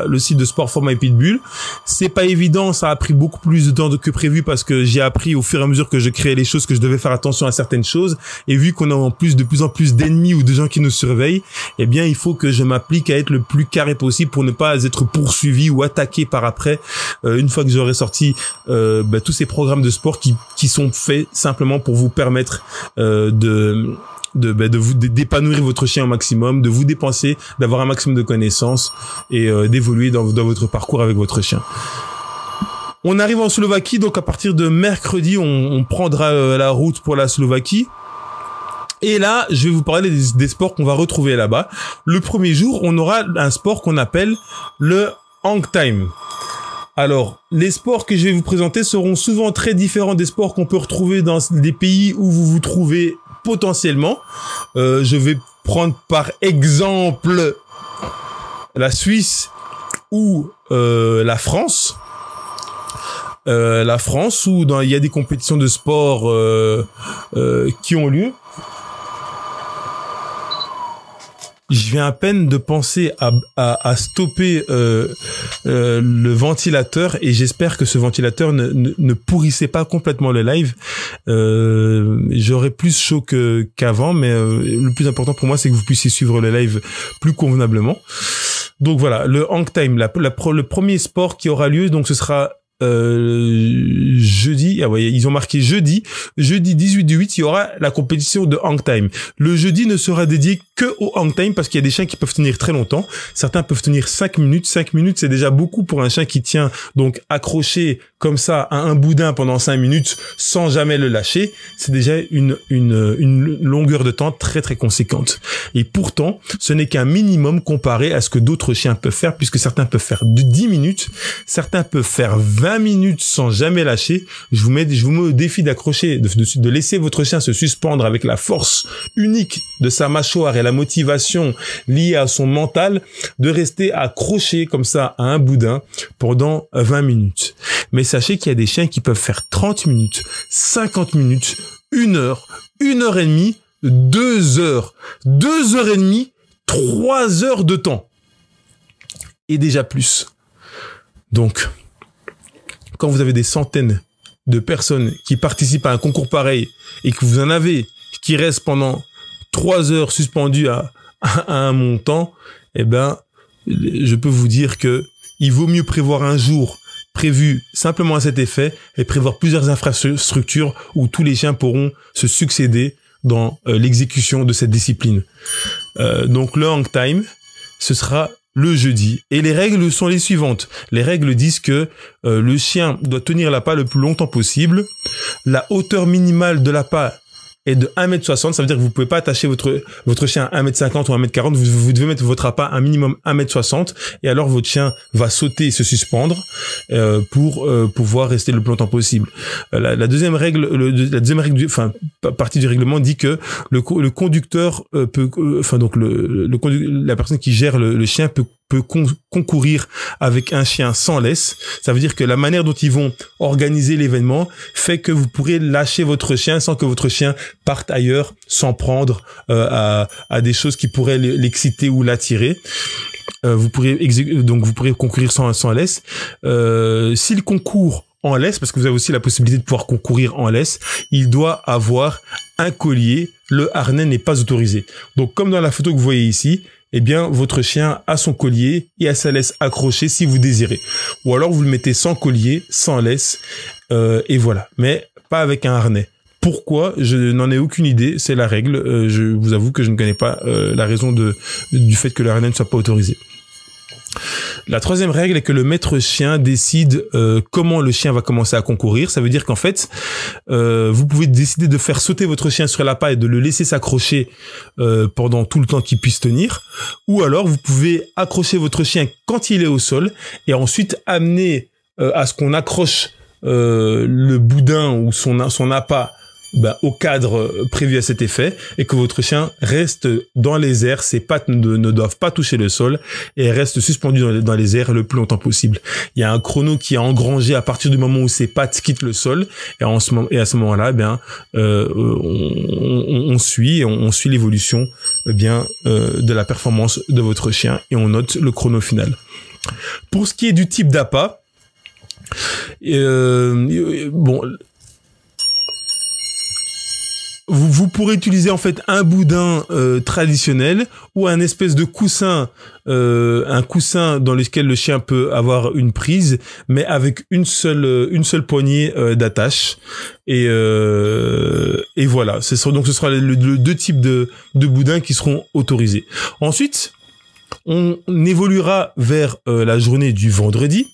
le site de Sportform et Pitbull. C'est pas évident, ça a pris beaucoup plus de temps que prévu parce que j'ai appris au fur et à mesure que je créais les choses que je devais faire attention à certaines choses, et vu qu'on a en plus de plus en plus d'ennemis ou de gens qui nous surveillent, eh bien il faut que je m'applique à être le plus carré possible pour ne pas être poursuivi ou attaqué par après une fois que j'aurai sorti tous ces programmes de sport qui sont faits simplement pour vous permettre d'épanouir votre chien au maximum, de vous dépenser, d'avoir un maximum de connaissances et d'évoluer dans votre parcours avec votre chien. On arrive en Slovaquie, donc à partir de mercredi, on prendra la route pour la Slovaquie. Et là, je vais vous parler des sports qu'on va retrouver là-bas. Le premier jour, on aura un sport qu'on appelle le hang time. Alors, les sports que je vais vous présenter seront souvent très différents des sports qu'on peut retrouver dans des pays où vous vous trouvez potentiellement. Je vais prendre par exemple la Suisse ou la France. La France où il y a des compétitions de sport qui ont lieu. Je viens à peine de penser à stopper le ventilateur et j'espère que ce ventilateur ne pourrissait pas complètement le live. J'aurais plus chaud qu'avant, mais le plus important pour moi, c'est que vous puissiez suivre le live plus convenablement. Donc voilà, le hang time, le premier sport qui aura lieu, donc ce sera jeudi jeudi, ah ouais, ils ont marqué jeudi 18/8, il y aura la compétition de hang time. Le jeudi ne sera dédié que au hang time parce qu'il y a des chiens qui peuvent tenir très longtemps. Certains peuvent tenir 5 minutes. 5 minutes, c'est déjà beaucoup pour un chien qui tient donc accroché comme ça à un boudin pendant 5 minutes sans jamais le lâcher. C'est déjà une longueur de temps très très conséquente. Et pourtant, ce n'est qu'un minimum comparé à ce que d'autres chiens peuvent faire, puisque certains peuvent faire 10 minutes, certains peuvent faire 20 minutes sans jamais lâcher. Je vous mets au défi d'accrocher, de laisser votre chien se suspendre avec la force unique de sa mâchoire et la motivation liée à son mental, de rester accroché comme ça à un boudin pendant 20 minutes. Mais sachez qu'il y a des chiens qui peuvent faire 30 minutes, 50 minutes, 1 heure, 1 heure et demie, 2 heures, 2 heures et demie, 3 heures de temps. Et déjà plus. Donc, quand vous avez des centaines de personnes qui participent à un concours pareil et que vous en avez qui restent pendant 3 heures suspendues à un montant, eh ben, je peux vous dire que il vaut mieux prévoir un jour prévu simplement à cet effet et prévoir plusieurs infrastructures où tous les chiens pourront se succéder dans l'exécution de cette discipline. Donc le hang time, ce sera le jeudi. Et les règles sont les suivantes. Les règles disent que le chien doit tenir l'appât le plus longtemps possible. La hauteur minimale de l'appât est de 1m60, ça veut dire que vous pouvez pas attacher votre chien à 1m50 ou 1m40, vous devez mettre votre appât un minimum 1m60, et alors votre chien va sauter et se suspendre pour pouvoir rester le plus longtemps possible. La deuxième règle, partie du règlement dit que le conducteur peut, la personne qui gère le chien peut concourir avec un chien sans laisse. Ça veut dire que la manière dont ils vont organiser l'événement fait que vous pourrez lâcher votre chien sans que votre chien parte ailleurs, s'en prendre à des choses qui pourraient l'exciter ou l'attirer. Vous pourrez concourir sans laisse. S'il concourt en laisse, parce que vous avez aussi la possibilité de pouvoir concourir en laisse, il doit avoir un collier. Le harnais n'est pas autorisé. Donc, comme dans la photo que vous voyez ici, eh bien, votre chien a son collier et a sa laisse accrochée si vous désirez. Ou alors, vous le mettez sans collier, sans laisse, et voilà. Mais pas avec un harnais. Pourquoi? Je n'en ai aucune idée. C'est la règle. Je vous avoue que je ne connais pas la raison du fait que le harnais ne soit pas autorisé. La troisième règle est que le maître chien décide comment le chien va commencer à concourir. Ça veut dire qu'en fait, vous pouvez décider de faire sauter votre chien sur l'appât et de le laisser s'accrocher pendant tout le temps qu'il puisse tenir. Ou alors, vous pouvez accrocher votre chien quand il est au sol et ensuite amener à ce qu'on accroche le boudin ou son appât au cadre prévu à cet effet, et que votre chien reste dans les airs, ses pattes ne doivent pas toucher le sol et reste suspendu dans les airs le plus longtemps possible. Il y a un chrono qui est engrangé à partir du moment où ses pattes quittent le sol, et à ce moment-là, on suit l'évolution de la performance de votre chien et on note le chrono final. Pour ce qui est du type d'appât, vous pourrez utiliser en fait un boudin traditionnel ou un espèce de coussin, un coussin dans lequel le chien peut avoir une prise, mais avec une seule poignée d'attache. Et voilà. Donc ce sera le deux types de boudins qui seront autorisés. Ensuite, on évoluera vers la journée du vendredi.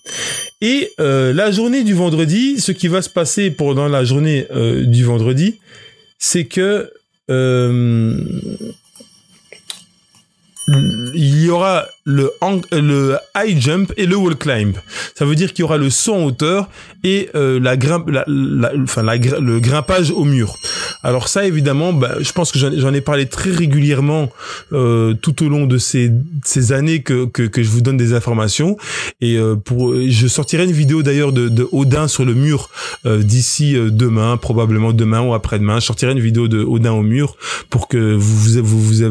Et la journée du vendredi, ce qui va se passer pendant la journée du vendredi, c'est que il y aura le high jump et le wall climb. Ça veut dire qu'il y aura le saut en hauteur et le grimpage au mur. Alors ça, évidemment, je pense que j'en ai parlé très régulièrement tout au long de ces années que je vous donne des informations. Et je sortirai une vidéo d'ailleurs de Odin sur le mur d'ici demain, probablement demain ou après-demain. Je sortirai une vidéo de Odin au mur pour que vous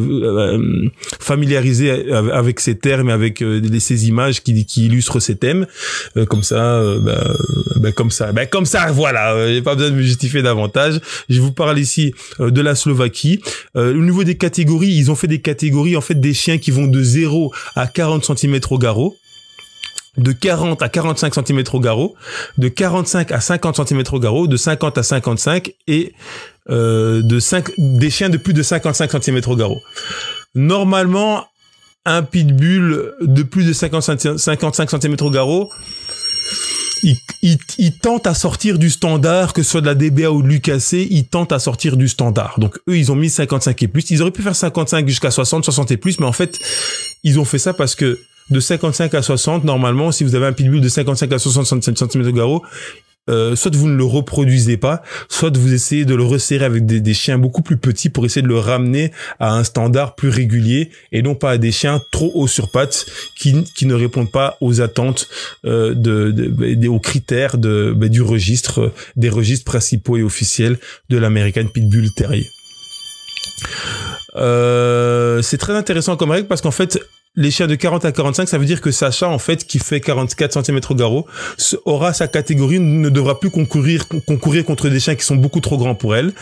familiarisez avec ces termes et avec ces images qui illustrent ces thèmes. Comme ça, voilà. J'ai pas besoin de me justifier davantage. Je vous parle ici de la Slovaquie. Au niveau des catégories, ils ont fait des catégories en fait des chiens qui vont de 0 à 40 cm au garrot. de 40 à 45 cm au garrot, de 45 à 50 cm au garrot, de 50 à 55 et des chiens de plus de 55 cm au garrot. Normalement, un pitbull de plus de 55 cm au garrot, il tente à sortir du standard, que ce soit de la DBA ou de l'UKC, il tente à sortir du standard. Donc eux, ils ont mis 55 et plus. Ils auraient pu faire 55 jusqu'à 60, 60 et plus, mais en fait, ils ont fait ça parce que de 55 à 60, normalement, si vous avez un pitbull de 55 à 60 cm au garrot, soit vous ne le reproduisez pas, soit vous essayez de le resserrer avec des chiens beaucoup plus petits pour essayer de le ramener à un standard plus régulier et non pas à des chiens trop hauts sur pattes qui ne répondent pas aux attentes aux critères du registre, des registres principaux et officiels de l'American Pitbull Terrier. C'est très intéressant comme règle parce qu'en fait, les chiens de 40 à 45, ça veut dire que Sacha, en fait, qui fait 44 cm au garrot, aura sa catégorie, ne devra plus concourir contre des chiens qui sont beaucoup trop grands pour elle.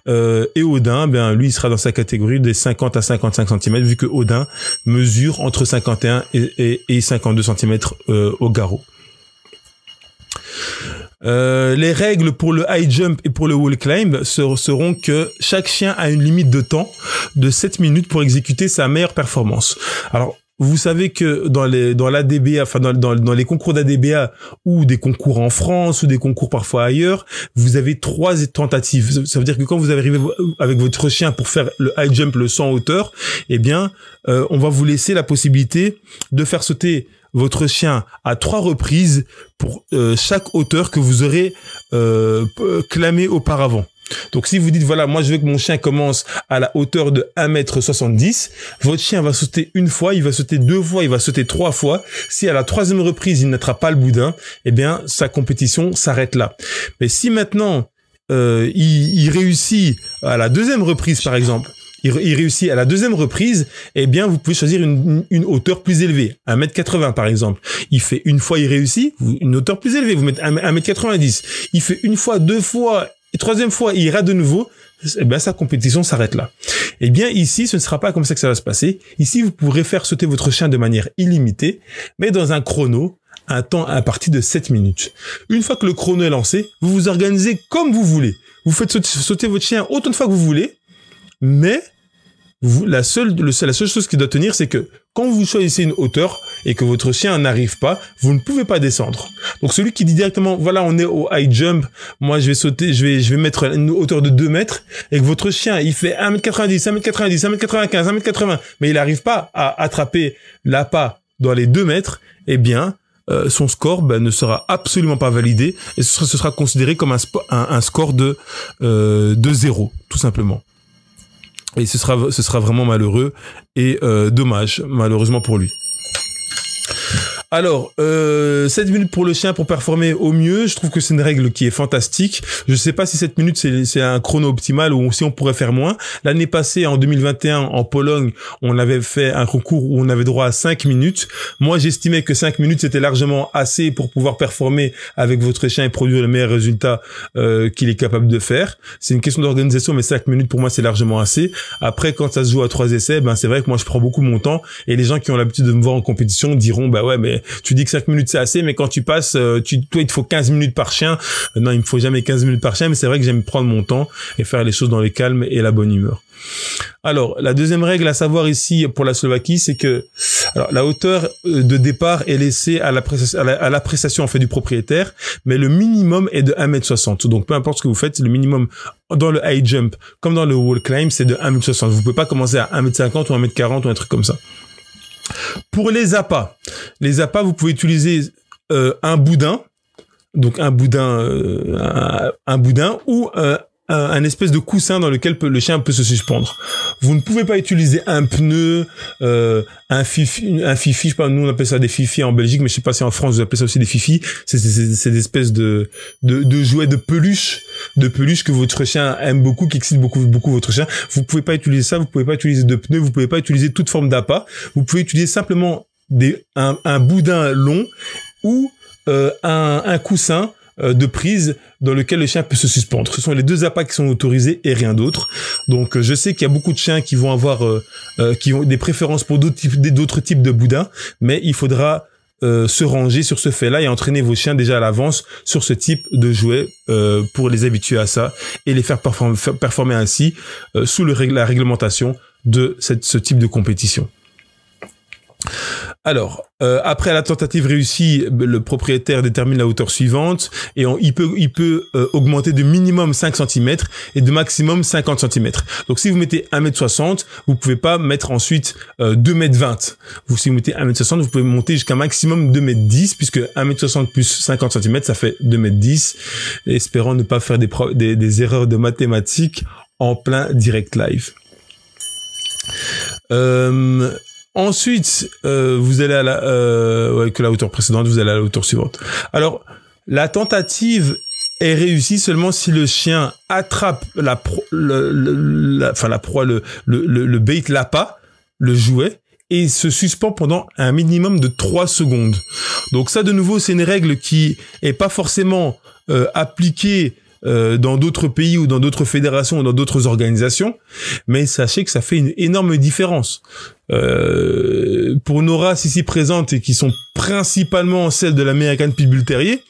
Et Odin, lui, il sera dans sa catégorie des 50 à 55 cm, vu que Odin mesure entre 51 et 52 cm au garrot. Les règles pour le high jump et pour le wall climb seront que chaque chien a une limite de temps de 7 minutes pour exécuter sa meilleure performance. Alors, vous savez que dans l'ADBA, enfin dans les concours d'ADBA ou des concours en France ou des concours parfois ailleurs, vous avez 3 tentatives. Ça veut dire que quand vous arrivez avec votre chien pour faire le high jump, le saut en hauteur, eh bien, on va vous laisser la possibilité de faire sauter votre chien à 3 reprises pour chaque hauteur que vous aurez clamé auparavant. Donc si vous dites voilà, moi je veux que mon chien commence à la hauteur de 1,70 m, votre chien va sauter une fois, il va sauter 2 fois, il va sauter 3 fois. Si à la 3e reprise il n'attrape pas le boudin, eh bien sa compétition s'arrête là. Mais si maintenant il réussit à la 2e reprise par exemple, il réussit à la 2e reprise, eh bien, vous pouvez choisir une hauteur plus élevée. 1,80 m, par exemple. Il fait une fois, il réussit, une hauteur plus élevée. Vous mettez 1,90 m. Il fait une fois, 2 fois, et 3e fois, il ira de nouveau. Eh bien, sa compétition s'arrête là. Eh bien, ici, ce ne sera pas comme ça que ça va se passer. Ici, vous pourrez faire sauter votre chien de manière illimitée, mais dans un chrono, un temps à partir de 7 minutes. Une fois que le chrono est lancé, vous vous organisez comme vous voulez. Vous faites sauter votre chien autant de fois que vous voulez, mais la seule chose qui doit tenir, c'est que quand vous choisissez une hauteur et que votre chien n'arrive pas, vous ne pouvez pas descendre. Donc celui qui dit directement, voilà, on est au high jump, moi je vais sauter, je vais mettre une hauteur de 2 mètres, et que votre chien, il fait 1,90 m, 1,90 m, 1,95 m, 1,80 m, mais il n'arrive pas à attraper l'appât dans les 2 mètres, eh bien, son score ne sera absolument pas validé, et ce sera considéré comme un score de 0, tout simplement. Et ce sera vraiment malheureux et dommage, malheureusement pour lui. Alors, 7 minutes pour le chien pour performer au mieux, je trouve que c'est une règle qui est fantastique. Je sais pas si 7 minutes c'est un chrono optimal ou si on pourrait faire moins. L'année passée, en 2021, en Pologne, on avait fait un concours où on avait droit à 5 minutes. Moi, j'estimais que 5 minutes c'était largement assez pour pouvoir performer avec votre chien et produire le meilleur résultat qu'il est capable de faire. C'est une question d'organisation, mais 5 minutes pour moi c'est largement assez. Après, quand ça se joue à 3 essais, c'est vrai que moi je prends beaucoup mon temps et les gens qui ont l'habitude de me voir en compétition diront ouais, mais tu dis que 5 minutes c'est assez, mais quand tu passes, toi il te faut 15 minutes par chien. Non, il me faut jamais 15 minutes par chien, mais c'est vrai que j'aime prendre mon temps et faire les choses dans le calme et la bonne humeur. Alors, la deuxième règle à savoir ici pour la Slovaquie, c'est que la hauteur de départ est laissée à l'appréciation en fait du propriétaire, mais le minimum est de 1,60 m. Donc, peu importe ce que vous faites, le minimum dans le high jump comme dans le wall climb, c'est de 1,60 m. Vous pouvez pas commencer à 1,50 m ou 1,40 m ou un truc comme ça. Pour les appâts, vous pouvez utiliser un boudin, donc un boudin ou un espèce de coussin dans lequel le chien peut se suspendre. Vous ne pouvez pas utiliser un pneu, un fifi, je sais pas, nous on appelle ça des fifis en Belgique, mais je sais pas si en France vous appelez ça aussi des fifis. C'est des espèces de jouets de peluche que votre chien aime beaucoup, qui excitent beaucoup votre chien. Vous pouvez pas utiliser ça, vous pouvez pas utiliser de pneus, vous pouvez pas utiliser toute forme d'appât. Vous pouvez utiliser simplement un boudin long ou un coussin de prise dans lequel le chien peut se suspendre. Ce sont les 2 appâts qui sont autorisés et rien d'autre. Donc je sais qu'il y a beaucoup de chiens qui vont avoir qui ont des préférences pour d'autres types de boudins, mais il faudra se ranger sur ce fait-là et entraîner vos chiens déjà à l'avance sur ce type de jouet pour les habituer à ça et les faire performer ainsi sous la réglementation de ce type de compétition. Alors, après la tentative réussie, le propriétaire détermine la hauteur suivante et il peut augmenter de minimum 5 cm et de maximum 50 cm. Donc, si vous mettez 1m60, vous pouvez pas mettre ensuite 2m20. Si vous mettez 1m60, vous pouvez monter jusqu'à un maximum 2m10 puisque 1m60 plus 50 cm, ça fait 2m10. Espérant ne pas faire des erreurs de mathématiques en plein direct live. Ensuite, vous allez à que la hauteur précédente, vous allez à la hauteur suivante. Alors, la tentative est réussie seulement si le chien attrape la proie, le bait, l'appât, le jouet, et se suspend pendant un minimum de 3 secondes. Donc ça, de nouveau, c'est une règle qui est pas forcément appliquée dans d'autres pays ou dans d'autres fédérations ou dans d'autres organisations, mais sachez que ça fait une énorme différence. Pour nos races ici présentes et qui sont principalement celles de l'American Pit Bull Terrier,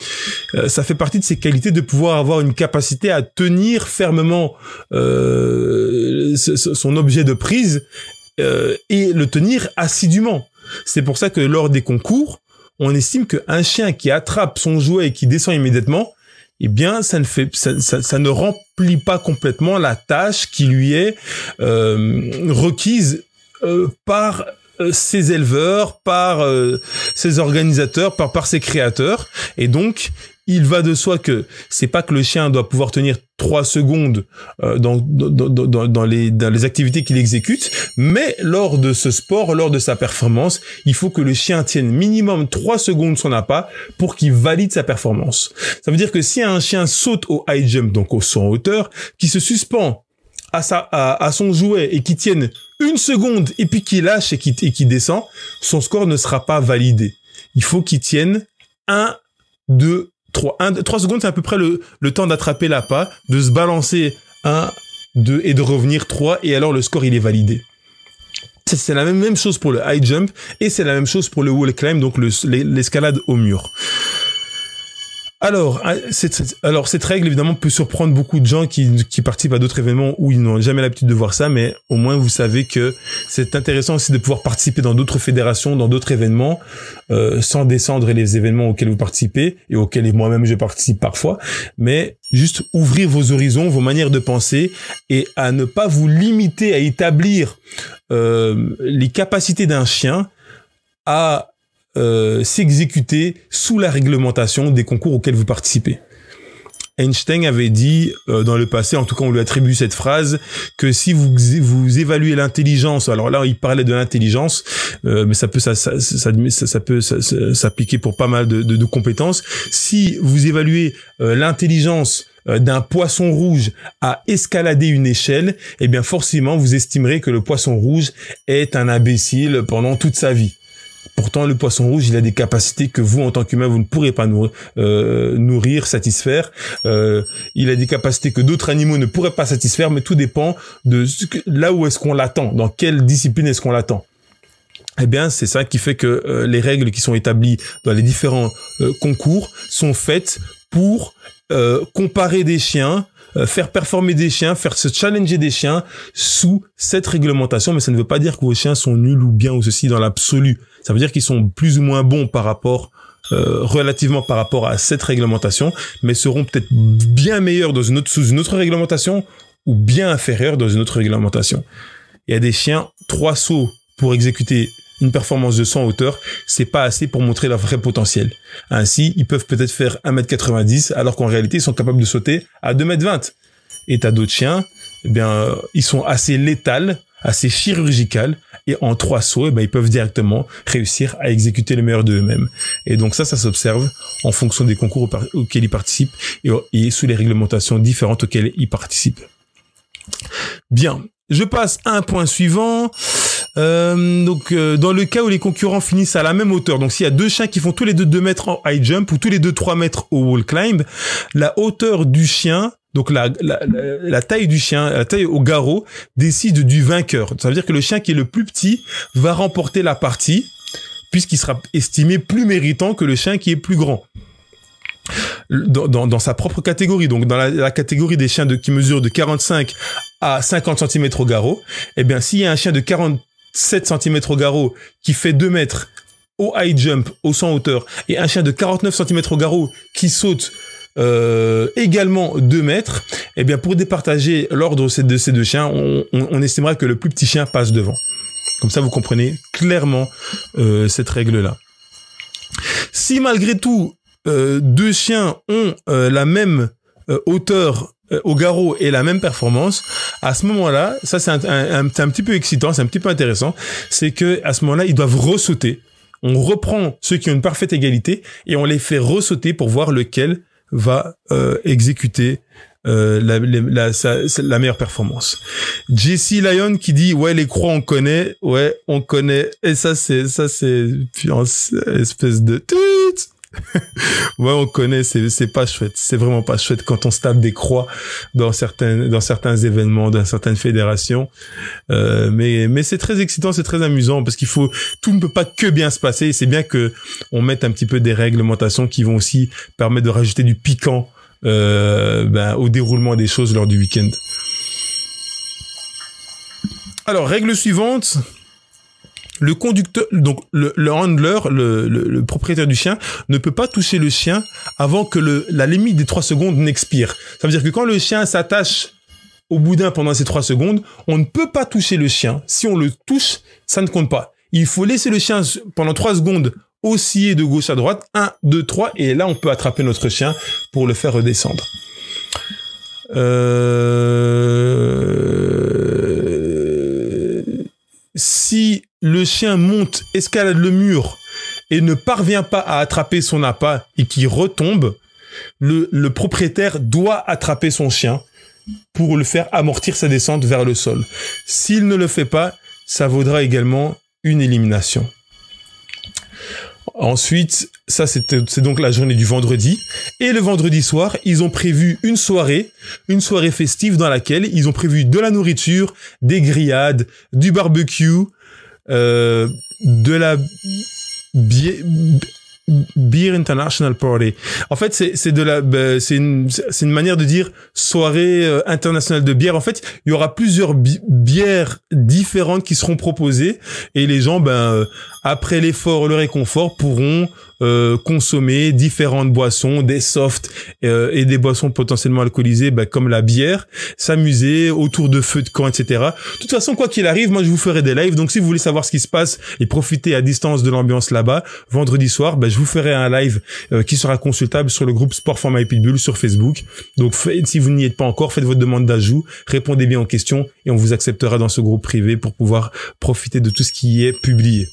ça fait partie de ses qualités de pouvoir avoir une capacité à tenir fermement son objet de prise et le tenir assidûment. C'est pour ça que lors des concours, on estime qu'un chien qui attrape son jouet et qui descend immédiatement, eh bien, ça ne remplit pas complètement la tâche qui lui est requise par ses éleveurs, par ses organisateurs, par ses créateurs. Et donc, il va de soi que c'est pas que le chien doit pouvoir tenir 3 secondes dans les activités qu'il exécute, mais lors de ce sport, lors de sa performance, il faut que le chien tienne minimum 3 secondes son appât pour qu'il valide sa performance. Ça veut dire que si un chien saute au high jump, donc au saut en hauteur, qui se suspend à son jouet et qui tienne 1 seconde et puis qui lâche et qui descend, son score ne sera pas validé. Il faut qu'il tienne 1, 2, 3 secondes, c'est à peu près le temps d'attraper l'appât, de se balancer 1, 2 et de revenir 3 et alors le score il est validé. C'est la même chose pour le high jump et c'est la même chose pour le wall climb, donc l'escalade au mur. Alors cette règle évidemment peut surprendre beaucoup de gens qui participent à d'autres événements où ils n'ont jamais l'habitude de voir ça, mais au moins vous savez que c'est intéressant aussi de pouvoir participer dans d'autres fédérations, dans d'autres événements, sans descendre les événements auxquels vous participez et auxquels moi-même je participe parfois, mais juste ouvrir vos horizons, vos manières de penser et à ne pas vous limiter à établir les capacités d'un chien à s'exécuter sous la réglementation des concours auxquels vous participez. Einstein avait dit dans le passé, en tout cas on lui attribue cette phrase, que si vous évaluez l'intelligence, alors là il parlait de l'intelligence, mais ça peut s'appliquer pour pas mal de compétences. Si vous évaluez l'intelligence d'un poisson rouge à escalader une échelle, eh bien forcément vous estimerez que le poisson rouge est un imbécile pendant toute sa vie. Pourtant, le poisson rouge, il a des capacités que vous, en tant qu'humain, vous ne pourrez pas nourrir, satisfaire. Il a des capacités que d'autres animaux ne pourraient pas satisfaire, mais tout dépend de là où est-ce qu'on l'attend, dans quelle discipline est-ce qu'on l'attend. Eh bien, c'est ça qui fait que les règles qui sont établies dans les différents concours sont faites pour comparer des chiens, faire performer des chiens, faire se challenger des chiens sous cette réglementation, mais ça ne veut pas dire que vos chiens sont nuls ou bien ou ceci dans l'absolu. Ça veut dire qu'ils sont plus ou moins bons par rapport, relativement par rapport à cette réglementation, mais seront peut-être bien meilleurs sous une autre réglementation ou bien inférieurs dans une autre réglementation. Il y a des chiens, 3 sauts pour exécuter une performance de 100 hauteur, c'est pas assez pour montrer leur vrai potentiel. Ainsi, ils peuvent peut-être faire 1m90, alors qu'en réalité, ils sont capables de sauter à 2m20. Et t'as d'autres chiens, eh bien, ils sont assez létals, assez chirurgicales, et en 3 sauts, eh bien, ils peuvent directement réussir à exécuter le meilleur d'eux-mêmes. Et donc ça s'observe en fonction des concours auxquels ils participent et sous les réglementations différentes auxquelles ils participent. Bien. Je passe à un point suivant. Dans le cas où les concurrents finissent à la même hauteur, donc s'il y a 2 chiens qui font tous les deux 2 mètres en high jump ou tous les deux 3 mètres au wall climb, la hauteur du chien, donc la taille du chien, la taille au garrot, décide du vainqueur. Ça veut dire que le chien qui est le plus petit va remporter la partie, puisqu'il sera estimé plus méritant que le chien qui est plus grand. Dans sa propre catégorie, donc dans la catégorie des chiens qui mesurent de 45 à 50 cm au garrot, eh bien, s'il y a un chien de 47 cm au garrot qui fait 2 mètres au high jump, au saut en hauteur, et un chien de 49 cm au garrot qui saute également 2 mètres, eh bien, pour départager l'ordre de ces deux chiens, on estimera que le plus petit chien passe devant. Comme ça, vous comprenez clairement cette règle-là. Si malgré tout, deux chiens ont la même hauteur au garrot et la même performance, à ce moment-là, ça c'est un petit peu excitant, c'est un petit peu intéressant, c'est que à ce moment-là, ils doivent ressauter. On reprend ceux qui ont une parfaite égalité et on les fait ressauter pour voir lequel va exécuter la meilleure performance. Jesse Lyon qui dit ouais, les croix on connaît, et ça c'est espèce de ouais, on connaît, c'est pas chouette, c'est vraiment pas chouette quand on se tape des croix dans certains événements, dans certaines fédérations, mais c'est très excitant, c'est très amusant parce tout ne peut pas que bien se passer, et c'est bien que on mette un petit peu des réglementations qui vont aussi permettre de rajouter du piquant au déroulement des choses lors du week-end. Alors, règle suivante. Le conducteur, donc le handler, le propriétaire du chien, ne peut pas toucher le chien avant que la limite des 3 secondes n'expire. Ça veut dire que quand le chien s'attache au boudin pendant ces 3 secondes, on ne peut pas toucher le chien. Si on le touche, ça ne compte pas. Il faut laisser le chien pendant 3 secondes osciller de gauche à droite. 1, 2, 3, et là on peut attraper notre chien pour le faire redescendre. Si le chien monte, escalade le mur et ne parvient pas à attraper son appât et qu'il retombe, le propriétaire doit attraper son chien pour le faire amortir sa descente vers le sol. S'il ne le fait pas, ça vaudra également une élimination. Ensuite, ça c'est donc la journée du vendredi. Et le vendredi soir, ils ont prévu une soirée festive dans laquelle ils ont prévu de la nourriture, des grillades, du barbecue, de la Beer International Party. En fait, c'est une manière de dire soirée internationale de bière. En fait, il y aura plusieurs bières différentes qui seront proposées et les gens, après l'effort, le réconfort, pourront consommer différentes boissons, des softs et des boissons potentiellement alcoolisées, comme la bière, s'amuser autour de feux de camp, etc. De toute façon, quoi qu'il arrive, moi je vous ferai des lives. Donc si vous voulez savoir ce qui se passe et profiter à distance de l'ambiance là-bas, vendredi soir, je vous ferai un live qui sera consultable sur le groupe Sport for My Pitbull sur Facebook. Donc si vous n'y êtes pas encore, faites votre demande d'ajout, répondez bien aux questions et on vous acceptera dans ce groupe privé pour pouvoir profiter de tout ce qui est publié.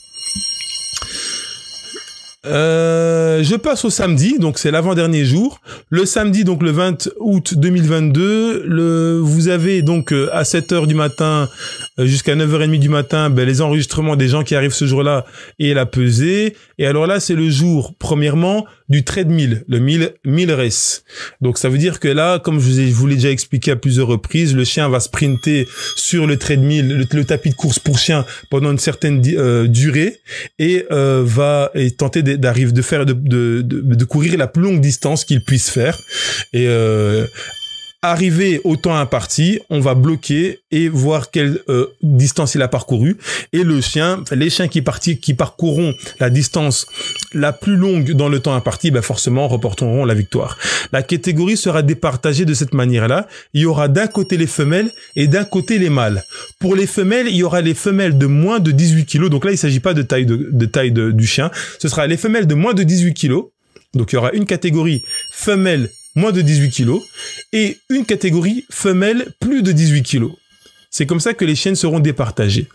Je passe au samedi, donc c'est l'avant-dernier jour. Le samedi, donc le 20 août 2022, vous avez donc à 7h du matin jusqu'à 9h30 du matin, les enregistrements des gens qui arrivent ce jour-là et la pesée. Et alors là, c'est le jour, premièrement, du treadmill, le mill race. Donc ça veut dire que là, comme je vous l'ai déjà expliqué à plusieurs reprises, le chien va sprinter sur le treadmill, le tapis de course pour chien pendant une certaine durée et va tenter de courir la plus longue distance qu'il puisse faire. Et arrivé au temps imparti, on va bloquer et voir quelle distance il a parcouru. Et les chiens qui parcourront la distance la plus longue dans le temps imparti, forcément remporteront la victoire. La catégorie sera départagée de cette manière-là. Il y aura d'un côté les femelles et d'un côté les mâles. Pour les femelles, il y aura les femelles de moins de 18 kg. Donc là, il ne s'agit pas de taille du chien. Ce sera les femelles de moins de 18 kg. Donc il y aura une catégorie femelle moins de 18 kg et une catégorie femelle plus de 18 kg. C'est comme ça que les chiennes seront départagées.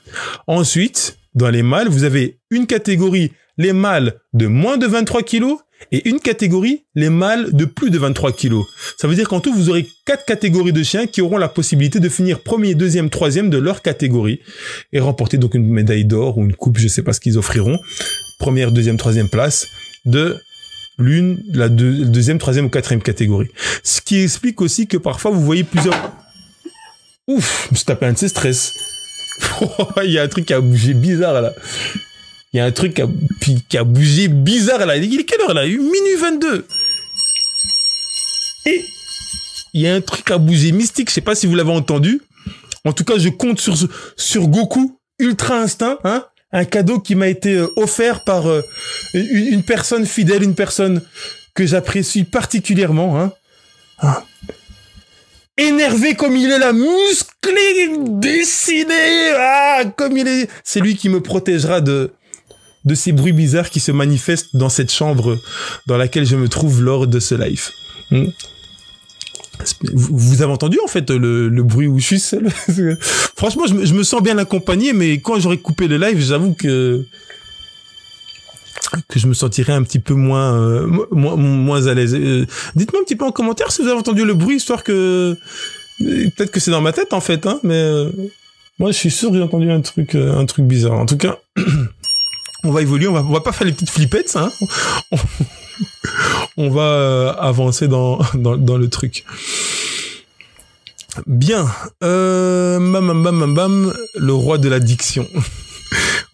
Ensuite, dans les mâles, vous avez une catégorie les mâles de moins de 23 kg et une catégorie les mâles de plus de 23 kg. Ça veut dire qu'en tout, vous aurez 4 catégories de chiens qui auront la possibilité de finir premier, deuxième, troisième de leur catégorie et remporter donc une médaille d'or ou une coupe, je sais pas ce qu'ils offriront. Première, deuxième, troisième place de la deuxième, troisième ou quatrième catégorie. Ce qui explique aussi que parfois vous voyez plusieurs... Ouf, je me suis tapé un de ces stress. Il y a un truc qui a bougé bizarre là. Il y a un truc qui a bougé bizarre là. Il est quelle heure là? Minuit 22. Et il y a un truc qui a bougé mystique. Je sais pas si vous l'avez entendu. En tout cas, je compte sur Goku Ultra Instinct, hein. Un cadeau qui m'a été offert par une personne fidèle, une personne que j'apprécie particulièrement, hein. Ah. Énervé comme il est là, musclé, dessiné, comme il est. C'est lui qui me protégera de ces bruits bizarres qui se manifestent dans cette chambre dans laquelle je me trouve lors de ce live. Vous avez entendu en fait le bruit où je suis seul. Franchement, je me sens bien accompagné, mais quand j'aurai coupé le live, j'avoue que je me sentirais un petit peu moins à l'aise. Dites-moi un petit peu en commentaire si vous avez entendu le bruit, histoire que peut-être que c'est dans ma tête en fait, hein, mais moi je suis sûr que j'ai entendu un truc bizarre. En tout cas, on va évoluer, on va pas faire les petites flippettes, hein. On va avancer dans le truc. Bien, le roi de la diction.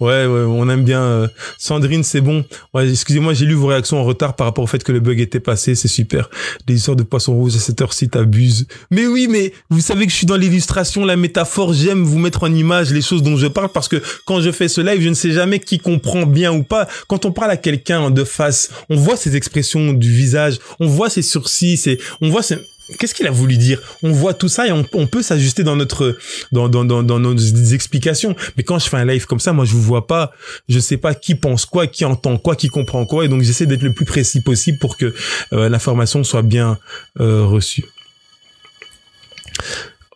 Ouais, on aime bien. Sandrine, c'est bon. Ouais, excusez-moi, j'ai lu vos réactions en retard par rapport au fait que le bug était passé, c'est super. Les histoires de poissons rouges à cette heure-ci t'abusent. Mais oui, mais vous savez que je suis dans l'illustration, la métaphore, j'aime vous mettre en image les choses dont je parle parce que quand je fais ce live, je ne sais jamais qui comprend bien ou pas. Quand on parle à quelqu'un de face, on voit ses expressions du visage, on voit ses sourcils, on voit ses... Qu'est-ce qu'il a voulu dire? On voit tout ça et on peut s'ajuster dans nos explications. Mais quand je fais un live comme ça, moi, je vous vois pas. Je sais pas qui pense quoi, qui entend quoi, qui comprend quoi. Et donc, j'essaie d'être le plus précis possible pour que l'information soit bien reçue.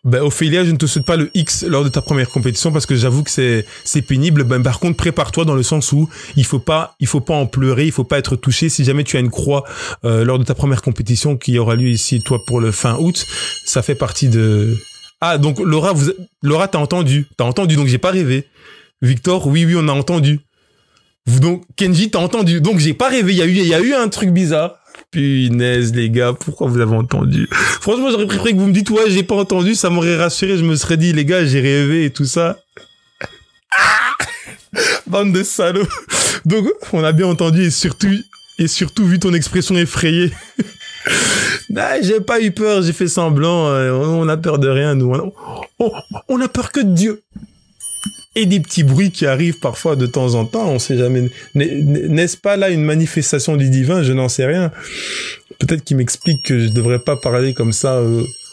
Ben, Ophélia, je ne te souhaite pas le X lors de ta première compétition parce que j'avoue que c'est pénible. Ben, par contre, prépare-toi dans le sens où il faut pas en pleurer, il faut pas être touché. Si jamais tu as une croix lors de ta première compétition qui aura lieu ici, toi, pour le fin août, ça fait partie de... Ah, donc Laura, t'as entendu, donc j'ai pas rêvé. Victor, oui, on a entendu. Donc, Kenji, t'as entendu, donc j'ai pas rêvé. Il y a eu un truc bizarre. Punaise, les gars, pourquoi vous avez entendu? Franchement, j'aurais préféré que vous me dites, ouais, j'ai pas entendu, ça m'aurait rassuré, je me serais dit, les gars, j'ai rêvé et tout ça. Bande de salauds. Donc, on a bien entendu et surtout vu ton expression effrayée. Nah, j'ai pas eu peur, j'ai fait semblant, on a peur de rien, nous. On a peur que de Dieu. Et des petits bruits qui arrivent parfois de temps en temps, on sait jamais. N'est-ce pas là une manifestation du divin? Je n'en sais rien. Peut-être qu'il m'explique que je devrais pas parler comme ça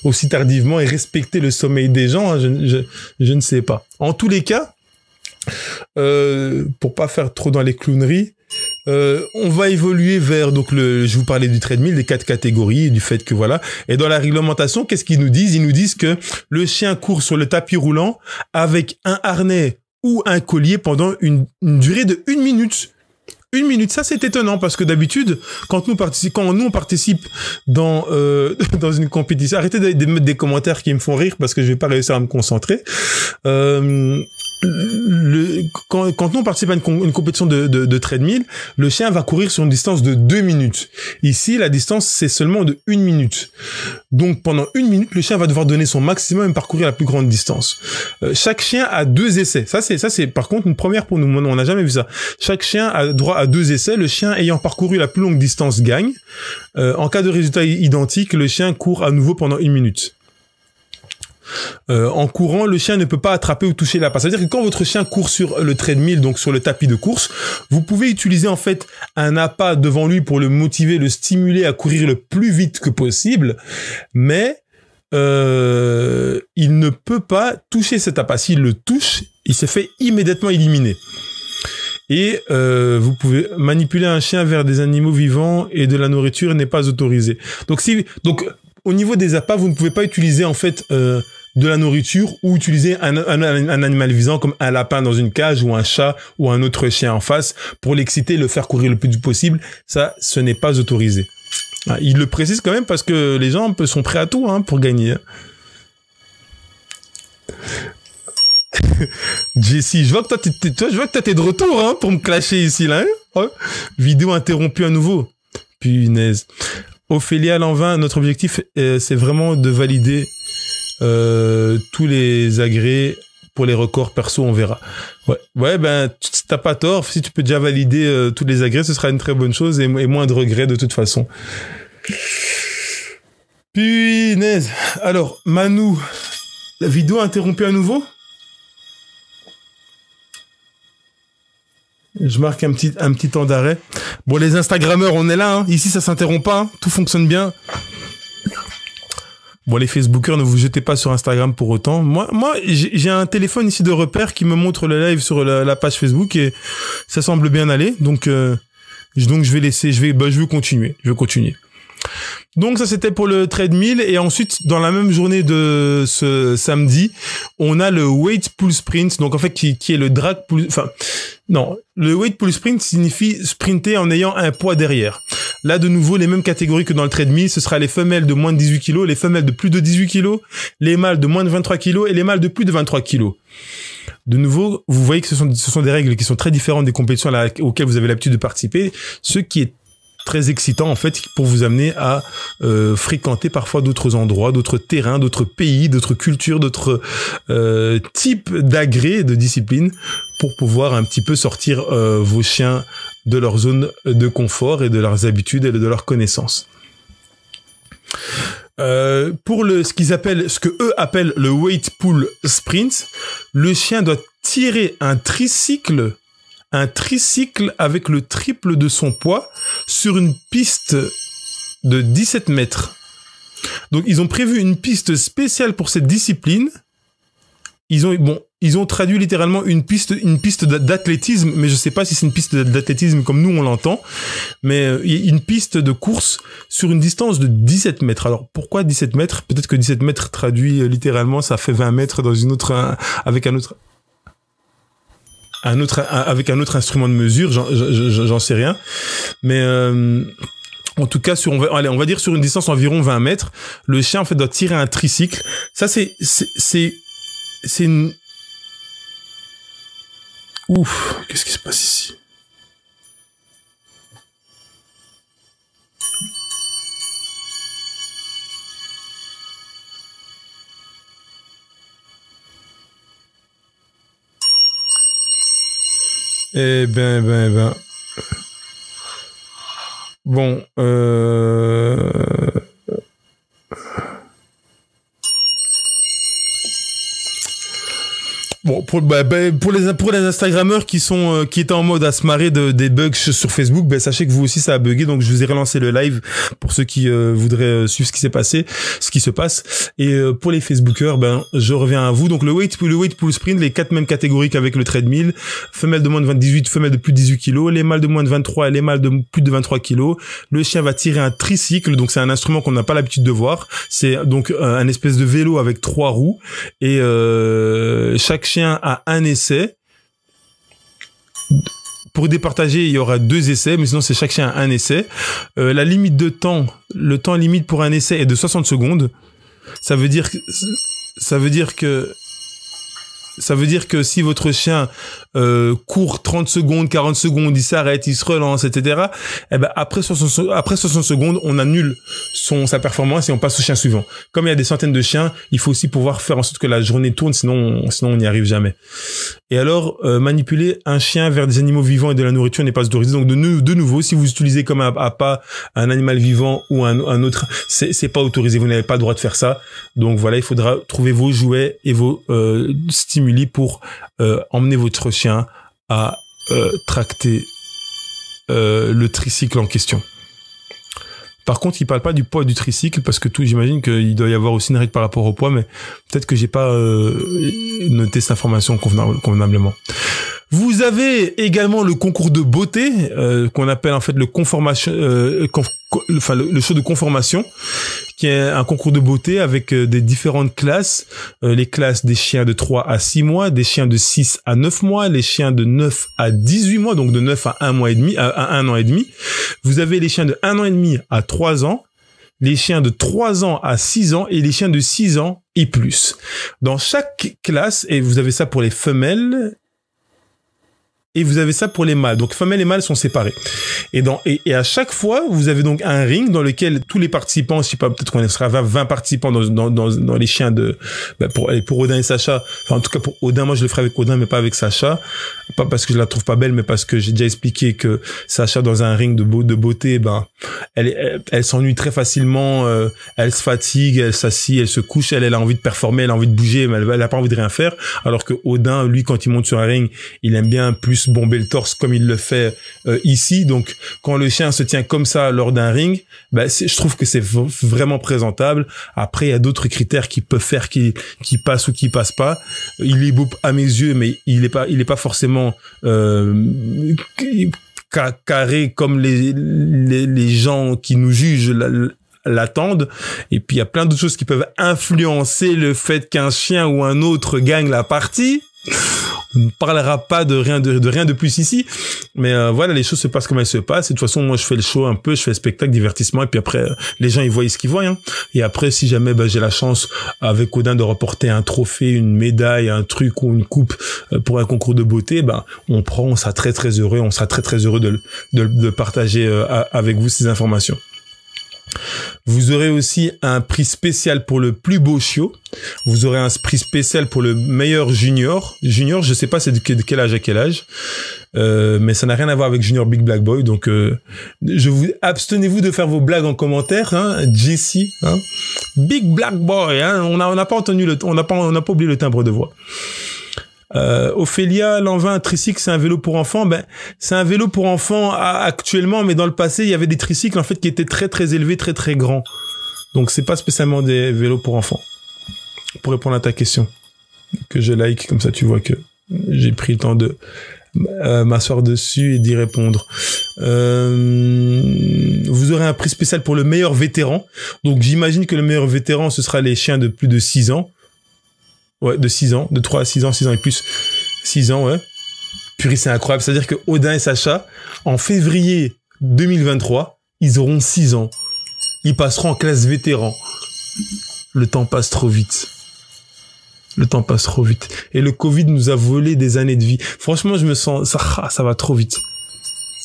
aussi tardivement et respecter le sommeil des gens. Hein, je ne sais pas. En tous les cas, pour pas faire trop dans les clowneries, on va évoluer vers je vous parlais du treadmill, des 4 catégories, et du fait que voilà. Et dans la réglementation, qu'est-ce qu'ils nous disent? Ils nous disent que le chien court sur le tapis roulant avec un harnais ou un collier pendant une durée de 1 minute. 1 minute, ça c'est étonnant parce que d'habitude, quand nous on participe dans une compétition, arrêtez de mettre des commentaires qui me font rire parce que je vais pas réussir à me concentrer. Quand nous on participe à une compétition de treadmill, le chien va courir sur une distance de 2 minutes. Ici, la distance, c'est seulement de 1 minute. Donc, pendant 1 minute, le chien va devoir donner son maximum et parcourir la plus grande distance. Chaque chien a 2 essais. Ça, c'est par contre une première pour nous. On n'a jamais vu ça. Chaque chien a droit à 2 essais. Le chien ayant parcouru la plus longue distance gagne. En cas de résultat identique, le chien court à nouveau pendant 1 minute. En courant, le chien ne peut pas attraper ou toucher la passe. C'est-à-dire que quand votre chien court sur le treadmill, donc sur le tapis de course, vous pouvez utiliser en fait un appât devant lui pour le motiver, le stimuler à courir le plus vite que possible, mais il ne peut pas toucher cet appât. S'il le touche, il se fait immédiatement éliminer. Et vous pouvez manipuler un chien vers des animaux vivants et de la nourriture n'est pas autorisé. Donc au niveau des appâts, vous ne pouvez pas utiliser en fait de la nourriture ou utiliser un animal vivant comme un lapin dans une cage ou un chat ou un autre chien en face pour l'exciter, le faire courir le plus vite possible. Ça, ce n'est pas autorisé. Il le précise quand même parce que les gens sont prêts à tout pour gagner. Jessie, je vois que toi t'es de retour pour me clasher ici là. Vidéo interrompue à nouveau. Punaise. Ophélia Lanvin, notre objectif, c'est vraiment de valider tous les agrès pour les records perso, on verra. Ouais, ben, t'as pas tort. Si tu peux déjà valider tous les agrès, ce sera une très bonne chose et moins de regrets de toute façon. Punaise. Alors, Manu, la vidéo a interrompu à nouveau? Je marque un petit temps d'arrêt. Bon, les Instagrammeurs, on est là, hein. Ici, ça s'interrompt pas, hein. Tout fonctionne bien. Bon, les Facebookers, ne vous jetez pas sur Instagram pour autant. Moi, j'ai un téléphone ici de repère qui me montre le live sur la page Facebook et ça semble bien aller. Donc je vais laisser, je vais continuer. Donc ça c'était pour le treadmill et ensuite dans la même journée de ce samedi, on a le weight pull sprint, donc en fait qui est le drag pull, le weight pull sprint signifie sprinter en ayant un poids derrière. Là de nouveau les mêmes catégories que dans le treadmill, ce sera les femelles de moins de 18 kg, les femelles de plus de 18 kg, les mâles de moins de 23 kg et les mâles de plus de 23 kg. De nouveau, vous voyez que ce sont des règles qui sont très différentes des compétitions auxquelles vous avez l'habitude de participer, ce qui est très excitant en fait pour vous amener à fréquenter parfois d'autres endroits, d'autres terrains, d'autres pays, d'autres cultures, d'autres types d'agrès, de disciplines pour pouvoir un petit peu sortir vos chiens de leur zone de confort et de leurs habitudes et de leurs connaissances. Pour ce que eux appellent le weight pull sprint, le chien doit tirer un tricycle avec le triple de son poids sur une piste de 17 mètres. Donc, ils ont prévu une piste spéciale pour cette discipline. Ils ont traduit littéralement une piste d'athlétisme, mais je sais pas si c'est une piste d'athlétisme comme nous on l'entend, mais une piste de course sur une distance de 17 mètres. Alors, pourquoi 17 mètres? Peut-être que 17 mètres traduit littéralement, ça fait 20 mètres dans une autre, avec un autre instrument de mesure, j'en sais rien. Mais en tout cas, on va dire sur une distance environ 20 mètres, le chien en fait doit tirer un tricycle. Ça c'est une... Ouf, qu'est-ce qui se passe ici? Eh ben. Bon, bon, pour les Instagrammeurs qui étaient en mode à se marrer des bugs sur Facebook, ben sachez que vous aussi ça a bugué, donc je vous ai relancé le live pour ceux qui voudraient suivre ce qui se passe. Et pour les Facebookers, ben je reviens à vous. Donc le weight pull sprint, les 4 mêmes catégories qu'avec le treadmill, femelles de moins de 18, femelles de plus de 18 kg, les mâles de moins de 23 et les mâles de plus de 23 kg. Le chien va tirer un tricycle, donc c'est un instrument qu'on n'a pas l'habitude de voir. C'est donc un espèce de vélo avec 3 roues et chaque chien a un essai. Pour départager, il y aura 2 essais, mais sinon c'est chaque chien a un essai. La limite de temps, le temps limite pour un essai est de 60 secondes. Ça veut dire que si votre chien court 30 secondes, 40 secondes, il s'arrête, il se relance, etc. Eh ben après 60 secondes, on annule sa performance et on passe au chien suivant. Comme il y a des centaines de chiens, il faut aussi pouvoir faire en sorte que la journée tourne, sinon on n'y arrive jamais. Et alors, manipuler un chien vers des animaux vivants et de la nourriture n'est pas autorisé. Donc de nouveau, si vous utilisez comme appât un animal vivant ou un autre, c'est pas autorisé. Vous n'avez pas le droit de faire ça. Donc voilà, il faudra trouver vos jouets et vos stimuli pour emmener votre chien à tracter le tricycle en question. Par contre, il parle pas du poids du tricycle parce que j'imagine qu'il doit y avoir aussi une règle par rapport au poids, mais peut-être que j'ai pas noté cette information convenablement. Vous avez également le concours de beauté qu'on appelle en fait le show de conformation, qui est un concours de beauté avec des différentes classes, les classes des chiens de 3 à 6 mois, des chiens de 6 à 9 mois, les chiens de 9 à 18 mois, donc de 9 à 1 mois et demi, à 1 an et demi. Vous avez les chiens de 1 an et demi à 3 ans, les chiens de 3 ans à 6 ans et les chiens de 6 ans et plus. Dans chaque classe, et vous avez ça pour les femelles et vous avez ça pour les mâles. Donc femelles et mâles sont séparés. Et à chaque fois, vous avez donc un ring dans lequel tous les participants, je sais pas, peut-être qu'on sera 20 participants dans les chiens de, pour Odin et Sacha. Enfin, en tout cas, pour Odin, moi, je le ferai avec Odin, mais pas avec Sacha. Pas parce que je la trouve pas belle, mais parce que j'ai déjà expliqué que Sacha, dans un ring de beauté, elle s'ennuie très facilement, elle se fatigue, elle s'assied, elle se couche, elle a envie de performer, elle a envie de bouger, mais elle a pas envie de rien faire. Alors que Odin, lui, quand il monte sur un ring, il aime bien plus bomber le torse comme il le fait ici. Donc, quand le chien se tient comme ça lors d'un ring, je trouve que c'est vraiment présentable. Après, il y a d'autres critères qui peuvent faire qui passent ou qui passent pas. Il est beau à mes yeux, mais il est pas forcément carré comme les gens qui nous jugent l'attendent. Et puis il y a plein d'autres choses qui peuvent influencer le fait qu'un chien ou un autre gagne la partie. On ne parlera pas de rien de plus ici, mais voilà, les choses se passent comme elles se passent. Et de toute façon, moi, je fais le show un peu, je fais le spectacle, divertissement, et puis après, les gens ils voient ce qu'ils voient. Hein. Et après, si jamais j'ai la chance avec Odin de remporter un trophée, une médaille, un truc ou une coupe pour un concours de beauté, on sera très très heureux, de partager avec vous ces informations. Vous aurez aussi un prix spécial pour le plus beau chiot. Vous aurez un prix spécial pour le meilleur junior. Junior, je sais pas c'est de quel âge à quel âge. Mais ça n'a rien à voir avec Junior Big Black Boy. Donc, abstenez-vous de faire vos blagues en commentaire, hein. Jessie, hein. Big Black Boy, hein. On n'a pas oublié le timbre de voix. Ophélia, l'Envin, un tricycle, c'est un vélo pour enfants. C'est un vélo pour enfants actuellement, mais dans le passé, il y avait des tricycles en fait qui étaient très très élevés, très très grands. Donc c'est pas spécialement des vélos pour enfants. Pour répondre à ta question, que je like, comme ça tu vois que j'ai pris le temps de m'asseoir dessus et d'y répondre. Vous aurez un prix spécial pour le meilleur vétéran. Donc j'imagine que le meilleur vétéran, ce sera les chiens de plus de 6 ans. Ouais, de 6 ans, de 3 à 6 ans, 6 ans et plus. 6 ans, ouais. Purée, c'est incroyable. C'est-à-dire que Odin et Sacha, en février 2023, ils auront 6 ans. Ils passeront en classe vétéran. Le temps passe trop vite. Le temps passe trop vite. Et le Covid nous a volé des années de vie. Franchement, je me sens... Ça va trop vite.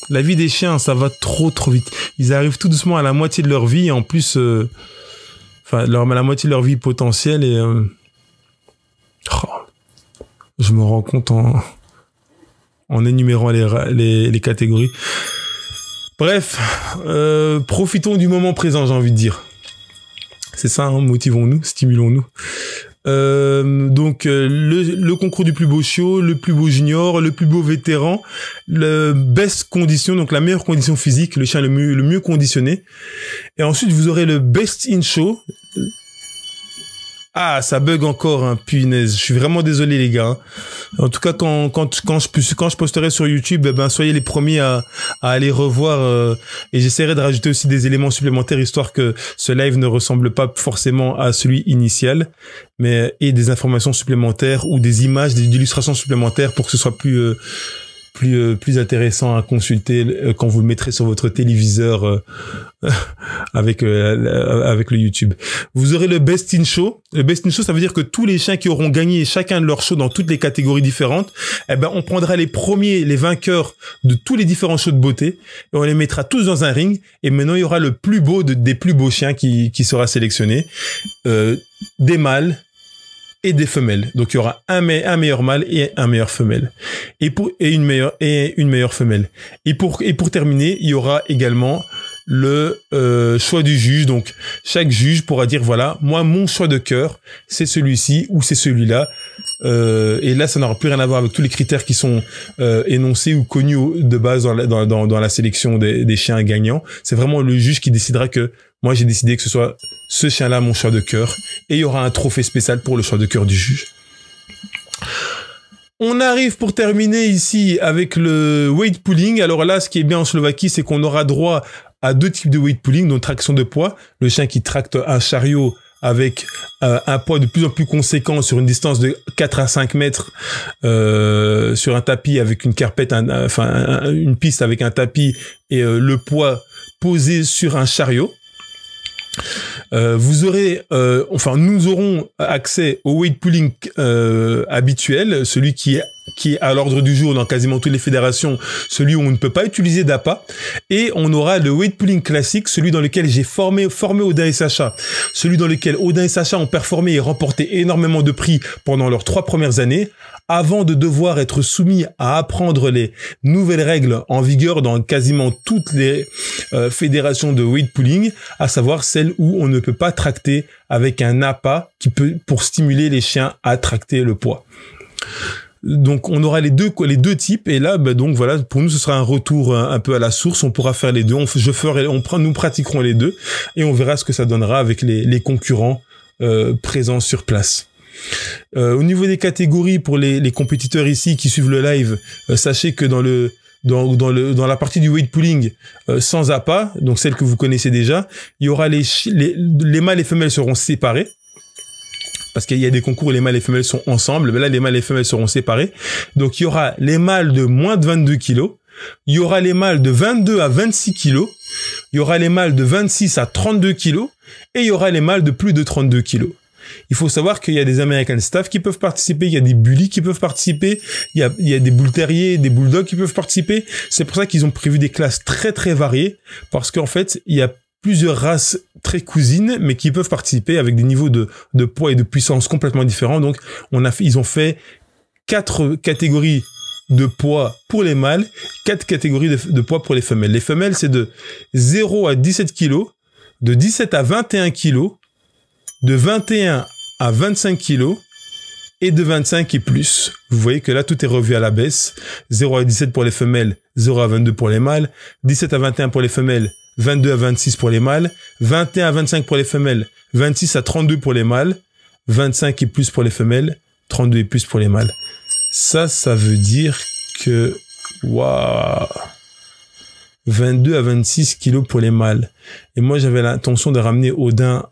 La vie des chiens, ça va trop vite. Ils arrivent tout doucement à la moitié de leur vie. Et en plus... à la moitié de leur vie potentielle et... je me rends compte en énumérant les catégories. Bref, profitons du moment présent, j'ai envie de dire. C'est ça, hein, motivons-nous, stimulons-nous. Donc le concours du plus beau chiot, le plus beau junior, le plus beau vétéran, le best condition, donc la meilleure condition physique, le chien le mieux conditionné. Et ensuite vous aurez le best in show. Ah, ça bug encore, hein, punaise. Je suis vraiment désolé, les gars. En tout cas, quand je posterai sur YouTube, soyez les premiers à aller revoir, et j'essaierai de rajouter aussi des éléments supplémentaires, histoire que ce live ne ressemble pas forcément à celui initial, et des informations supplémentaires ou des images, des illustrations supplémentaires pour que ce soit plus intéressant à consulter quand vous le mettrez sur votre téléviseur avec le YouTube. Vous aurez le Best in Show. Le Best in Show, ça veut dire que tous les chiens qui auront gagné chacun de leurs shows dans toutes les catégories différentes, on prendra les vainqueurs de tous les différents shows de beauté et on les mettra tous dans un ring. Et maintenant, il y aura le plus beau des plus beaux chiens qui sera sélectionné. Des mâles et des femelles. Donc il y aura un meilleur mâle et un meilleur femelle. Et une meilleure femelle. Et pour terminer, il y aura également le choix du juge. Donc chaque juge pourra dire voilà, moi mon choix de cœur, c'est celui-ci ou c'est celui-là. Et là, ça n'aura plus rien à voir avec tous les critères qui sont énoncés ou connus de base dans la sélection des chiens gagnants. C'est vraiment le juge qui décidera que moi, j'ai décidé que ce soit ce chien-là mon choix de cœur. Et il y aura un trophée spécial pour le choix de cœur du juge. On arrive pour terminer ici avec le weight pooling. Alors là, ce qui est bien en Slovaquie, c'est qu'on aura droit à 2 types de weight pooling, donc traction de poids. Le chien qui tracte un chariot avec un poids de plus en plus conséquent sur une distance de 4 à 5 mètres sur un tapis avec une carpette, une piste avec un tapis et le poids posé sur un chariot. Nous aurons accès au weight pooling habituel, celui qui qui est à l'ordre du jour dans quasiment toutes les fédérations, celui où on ne peut pas utiliser d'appât. Et on aura le weight pulling classique, celui dans lequel j'ai formé Odin et Sacha, celui dans lequel Odin et Sacha ont performé et remporté énormément de prix pendant leurs 3 premières années, avant de devoir être soumis à apprendre les nouvelles règles en vigueur dans quasiment toutes les fédérations de weight pulling, à savoir celles où on ne peut pas tracter avec un appât pour stimuler les chiens à tracter le poids. Donc on aura les deux types, et là donc voilà, pour nous ce sera un retour un peu à la source. On pourra faire les deux, nous pratiquerons les deux et on verra ce que ça donnera avec les concurrents présents sur place. Au niveau des catégories, pour les compétiteurs ici qui suivent le live, sachez que dans la partie du weight pulling sans appât, donc celle que vous connaissez déjà, il y aura les mâles et femelles seront séparés. Parce qu'il y a des concours où les mâles et les femelles sont ensemble, mais là les mâles et les femelles seront séparés. Donc il y aura les mâles de moins de 22 kilos, il y aura les mâles de 22 à 26 kilos, il y aura les mâles de 26 à 32 kilos, et il y aura les mâles de plus de 32 kilos. Il faut savoir qu'il y a des American Staff qui peuvent participer, il y a des Bullies qui peuvent participer, il y a des Bull Terriers, des Bulldogs qui peuvent participer. C'est pour ça qu'ils ont prévu des classes très très variées, parce qu'en fait, il y a plusieurs races très cousines, mais qui peuvent participer avec des niveaux de poids et de puissance complètement différents. Donc, ils ont fait 4 catégories de poids pour les mâles, 4 catégories de poids pour les femelles. Les femelles, c'est de 0 à 17 kilos, de 17 à 21 kilos, de 21 à 25 kilos, et de 25 et plus. Vous voyez que là, tout est revu à la baisse. 0 à 17 pour les femelles, 0 à 22 pour les mâles, 17 à 21 pour les femelles, 22 à 26 pour les mâles, 21 à 25 pour les femelles, 26 à 32 pour les mâles, 25 et plus pour les femelles, 32 et plus pour les mâles. Ça veut dire que, waouh, 22 à 26 kilos pour les mâles. Et moi, j'avais l'intention de ramener Odin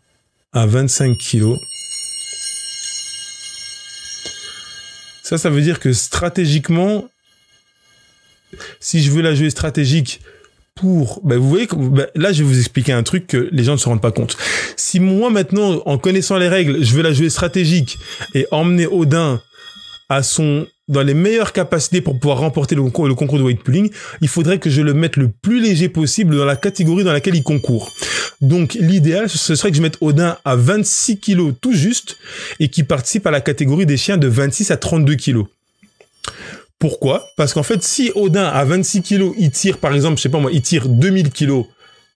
à 25 kilos. Ça veut dire que stratégiquement, si je veux la jouer stratégique vous voyez, là, je vais vous expliquer un truc que les gens ne se rendent pas compte. Si moi, maintenant, en connaissant les règles, je veux la jouer stratégique et emmener Odin dans les meilleures capacités pour pouvoir remporter le concours de weight pulling, il faudrait que je le mette le plus léger possible dans la catégorie dans laquelle il concourt. Donc, l'idéal, ce serait que je mette Odin à 26 kilos tout juste et qu'il participe à la catégorie des chiens de 26 à 32 kilos. Pourquoi? Parce qu'en fait, si Odin à 26 kilos, il tire, par exemple, je sais pas moi, il tire 2000 kilos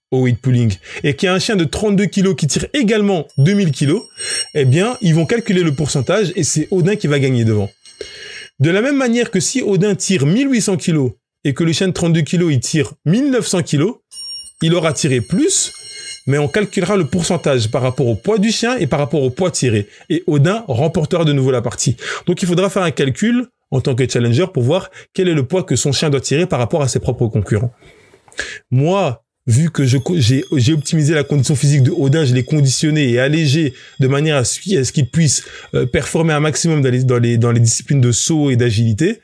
au weight pulling, et qu'il y a un chien de 32 kilos qui tire également 2000 kilos, eh bien, ils vont calculer le pourcentage et c'est Odin qui va gagner devant. De la même manière que si Odin tire 1800 kilos et que le chien de 32 kilos, il tire 1900 kilos, il aura tiré plus, mais on calculera le pourcentage par rapport au poids du chien et par rapport au poids tiré. Et Odin remportera de nouveau la partie. Donc, il faudra faire un calcul en tant que challenger pour voir quel est le poids que son chien doit tirer par rapport à ses propres concurrents. Moi, vu que j'ai optimisé la condition physique de Odin, je l'ai conditionné et allégé de manière à ce qu'il puisse performer un maximum dans les disciplines de saut et d'agilité,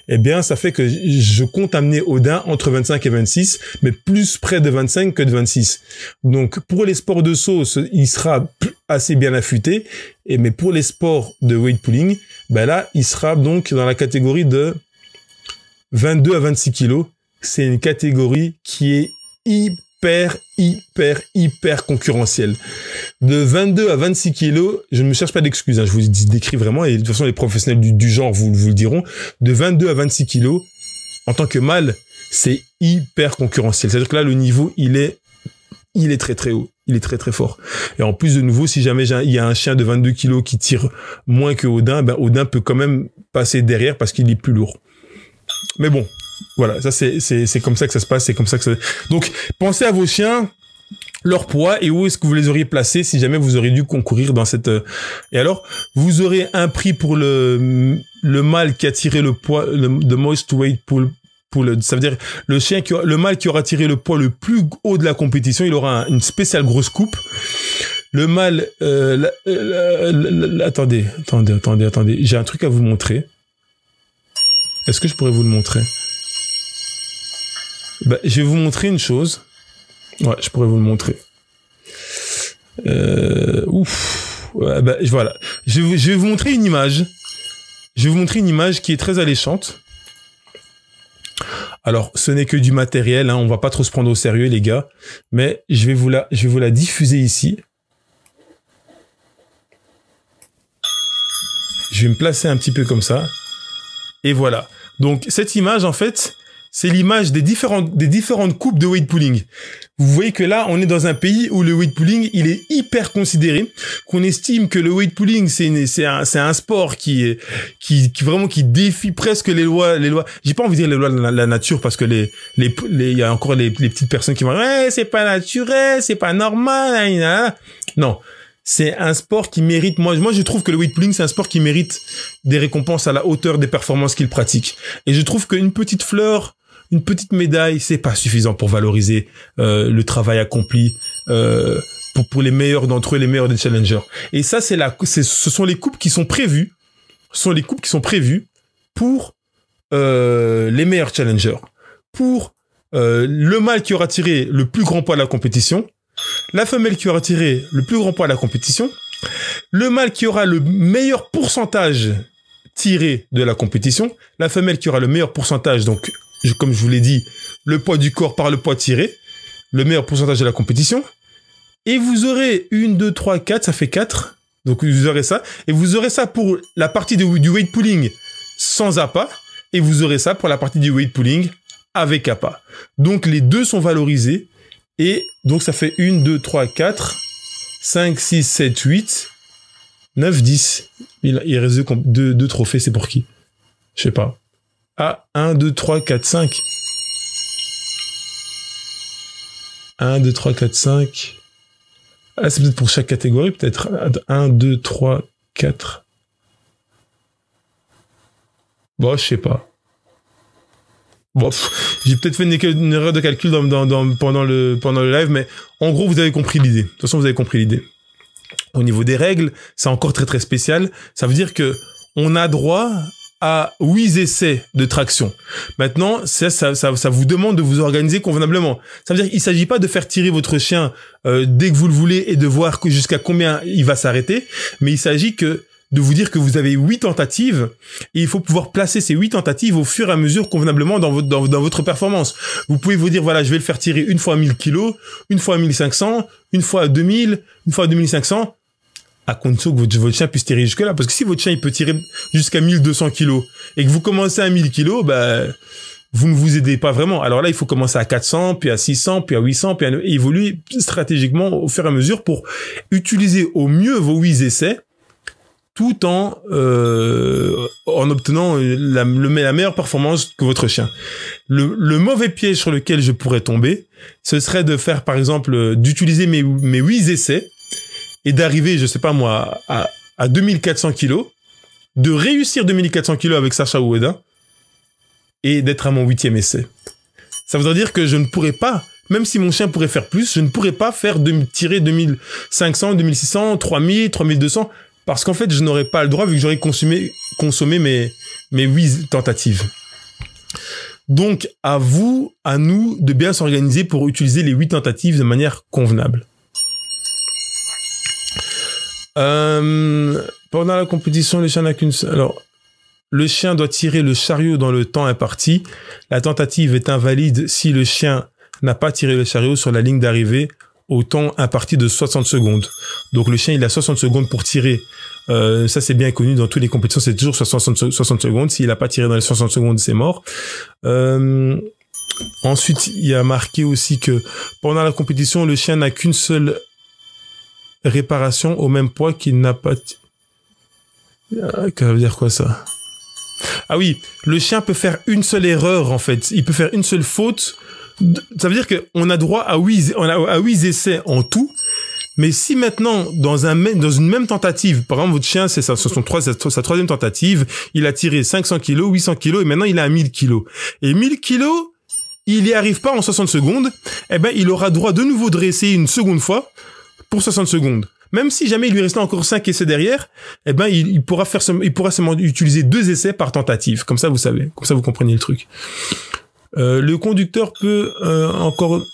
eh bien, ça fait que je compte amener Odin entre 25 et 26, mais plus près de 25 que de 26. Donc, pour les sports de saut, il sera assez bien affûté, mais pour les sports de weight pulling, ben là, il sera donc dans la catégorie de 22 à 26 kilos. C'est une catégorie qui est hyper concurrentielle. De 22 à 26 kilos, je ne me cherche pas d'excuses, hein, je vous décris vraiment, et de toute façon, les professionnels du genre vous le diront, de 22 à 26 kilos, en tant que mâle, c'est hyper concurrentiel. C'est-à-dire que là, le niveau, il est très très haut. Il est très très fort. Et en plus, de nouveau, si jamais il y a un chien de 22 kilos qui tire moins que Odin, ben Odin peut quand même passer derrière parce qu'il est plus lourd. Mais bon, voilà, ça c'est comme ça que ça se passe, c'est comme ça que ça... Donc, pensez à vos chiens, leur poids et où est-ce que vous les auriez placés si jamais vous auriez dû concourir dans cette... Et alors, vous aurez un prix pour le mâle qui a tiré le poids, the most weight ça veut dire le mâle qui aura tiré le poids le plus haut de la compétition, il aura une spéciale grosse coupe. Le mâle, attendez, j'ai un truc à vous montrer. Est-ce que je pourrais vous le montrer? Ben, je vais vous montrer une chose. Ouais, je pourrais vous le montrer. Ouais, ben, voilà. Je vais vous montrer une image je vais vous montrer une image qui est très alléchante. Alors, ce n'est que du matériel, hein, on va pas trop se prendre au sérieux, les gars, mais je vais vous la diffuser ici. Je vais me placer un petit peu comme ça. Et voilà. Donc, cette image, en fait, c'est l'image des différentes coupes de weight pulling. Vous voyez que là, on est dans un pays où le weight pulling, il est hyper considéré, qu'on estime que le weight pulling, c'est un sport qui vraiment qui défie presque les lois. J'ai pas envie de dire les lois de la nature parce que il y a encore les petites personnes qui vont ouais, c'est pas naturel, c'est pas normal. Non. C'est un sport qui mérite, moi je trouve que le weight pulling c'est un sport qui mérite des récompenses à la hauteur des performances qu'il pratique. Et je trouve qu'une petite fleur, une petite médaille, c'est pas suffisant pour valoriser le travail accompli pour les meilleurs d'entre eux, les meilleurs des challengers. Et ça ce sont les coupes qui sont prévues, pour les meilleurs challengers, pour le mâle qui aura tiré le plus grand poids de la compétition, la femelle qui aura tiré le plus grand poids de la compétition, le mâle qui aura le meilleur pourcentage tiré de la compétition, la femelle qui aura le meilleur pourcentage, donc comme je vous l'ai dit, le poids du corps par le poids tiré, le meilleur pourcentage de la compétition, et vous aurez 1, 2, 3, 4, ça fait 4, donc vous aurez ça, et vous aurez ça pour la partie du weight pulling sans appât, et vous aurez ça pour la partie du weight pulling avec appât. Donc les deux sont valorisés, et donc ça fait 1, 2, 3, 4, 5, 6, 7, 8, 9, 10. Il reste deux trophées, c'est pour qui? Je sais pas. Ah, 1, 2, 3, 4, 5. 1, 2, 3, 4, 5. Ah, c'est peut-être pour chaque catégorie, peut-être. 1, 2, 3, 4. Bon, je sais pas. Bon, j'ai peut-être fait une erreur de calcul pendant le live, mais en gros, vous avez compris l'idée. De toute façon, vous avez compris l'idée. Au niveau des règles, c'est encore très très spécial. Ça veut dire que on a droit à 8 essais de traction. Maintenant, ça vous demande de vous organiser convenablement. Ça veut dire qu'il ne s'agit pas de faire tirer votre chien dès que vous le voulez et de voir jusqu'à combien il va s'arrêter, mais il s'agit de vous dire que vous avez 8 tentatives et il faut pouvoir placer ces 8 tentatives au fur et à mesure convenablement dans votre performance. Vous pouvez vous dire, voilà, je vais le faire tirer une fois à 1000 kilos, une fois à 1500, une fois à 2000, une fois à 2500, à condition que votre chien puisse tirer jusque-là. Parce que si votre chien, il peut tirer jusqu'à 1200 kilos et que vous commencez à 1000 kilos, vous ne vous aidez pas vraiment. Alors là, il faut commencer à 400, puis à 600, puis à 800, puis à évoluer stratégiquement au fur et à mesure pour utiliser au mieux vos 8 essais tout en obtenant la meilleure performance que votre chien. Le mauvais piège sur lequel je pourrais tomber, ce serait de faire, par exemple, d'utiliser mes 8 essais et d'arriver, je sais pas moi, à 2400 kilos, de réussir 2400 kilos avec Sacha Oueda et d'être à mon 8e essai. Ça voudrait dire que je ne pourrais pas, même si mon chien pourrait faire plus, je ne pourrais pas tirer 2500, 2600, 3000, 3200, parce qu'en fait, je n'aurais pas le droit vu que j'aurais consommé mes 8 tentatives. Donc, à nous, de bien s'organiser pour utiliser les 8 tentatives de manière convenable. Pendant la compétition, le chien n'a qu'une seule... Alors, le chien doit tirer le chariot dans le temps imparti. La tentative est invalide si le chien n'a pas tiré le chariot sur la ligne d'arrivée au temps imparti de 60 secondes. Donc le chien, il a 60 secondes pour tirer. Ça, c'est bien connu dans toutes les compétitions, c'est toujours 60 secondes. S'il n'a pas tiré dans les 60 secondes, c'est mort. Ensuite, il y a marqué aussi que pendant la compétition, le chien n'a qu'une seule réparation au même poids qu'il n'a pas... Ça veut dire quoi, ça? Ah oui, le chien peut faire une seule erreur, en fait. Il peut faire une seule faute. Ça veut dire qu'on a droit à 8 essais en tout. Mais si maintenant, dans une même tentative, par exemple, votre chien, c'est sa troisième tentative, il a tiré 500 kilos, 800 kilos, et maintenant il a 1000 kilos. Et 1000 kilos, il n'y arrive pas en 60 secondes, eh ben, il aura droit de nouveau de réessayer une seconde fois pour 60 secondes. Même si jamais il lui restait encore 5 essais derrière, eh ben, il pourra seulement utiliser 2 essais par tentative. Comme ça, vous savez. Comme ça, vous comprenez le truc. Le conducteur peut encore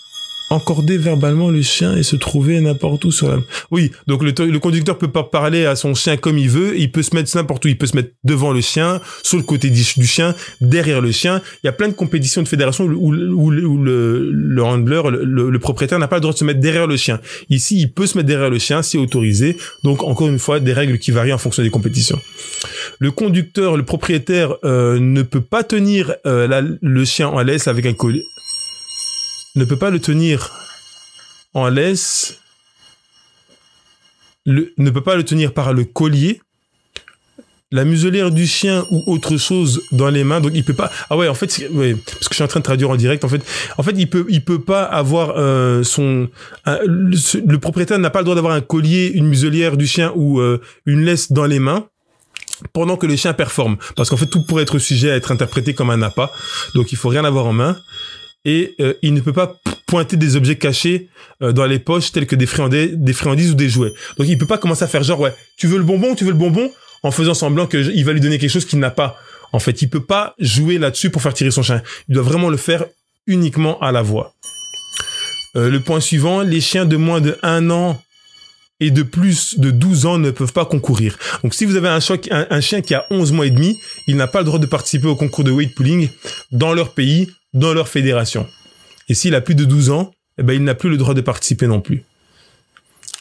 encorder verbalement le chien et se trouver n'importe où sur la... Oui, donc le conducteur peut pas parler à son chien comme il veut, il peut se mettre n'importe où, il peut se mettre devant le chien, sur le côté du chien, derrière le chien. Il y a plein de compétitions de fédération où le handler, le propriétaire n'a pas le droit de se mettre derrière le chien. Ici, il peut se mettre derrière le chien, c'est autorisé. Donc, encore une fois, des règles qui varient en fonction des compétitions. Le conducteur, le propriétaire ne peut pas tenir le chien en laisse avec un collier. Ne peut pas le tenir en laisse, ne peut pas le tenir par le collier, la muselière du chien ou autre chose dans les mains. Donc il peut pas. Ah ouais, en fait, ouais, parce que je suis en train de traduire en direct. En fait, il peut pas avoir le propriétaire n'a pas le droit d'avoir un collier, une muselière du chien ou une laisse dans les mains pendant que le chien performe, parce qu'en fait tout pourrait être sujet à être interprété comme un appât. Donc il faut rien avoir en main. Et il ne peut pas pointer des objets cachés dans les poches tels que des friandises ou des jouets. Donc il peut pas commencer à faire genre ouais, tu veux le bonbon, en faisant semblant qu'il va lui donner quelque chose qu'il n'a pas. En fait, il peut pas jouer là-dessus pour faire tirer son chien. Il doit vraiment le faire uniquement à la voix. Le point suivant, les chiens de moins de 1 an et de plus de 12 ans ne peuvent pas concourir. Donc si vous avez un chien qui a 11 mois et demi, il n'a pas le droit de participer au concours de weight pulling dans leur pays, dans leur fédération. Et s'il a plus de 12 ans, eh ben, il n'a plus le droit de participer non plus.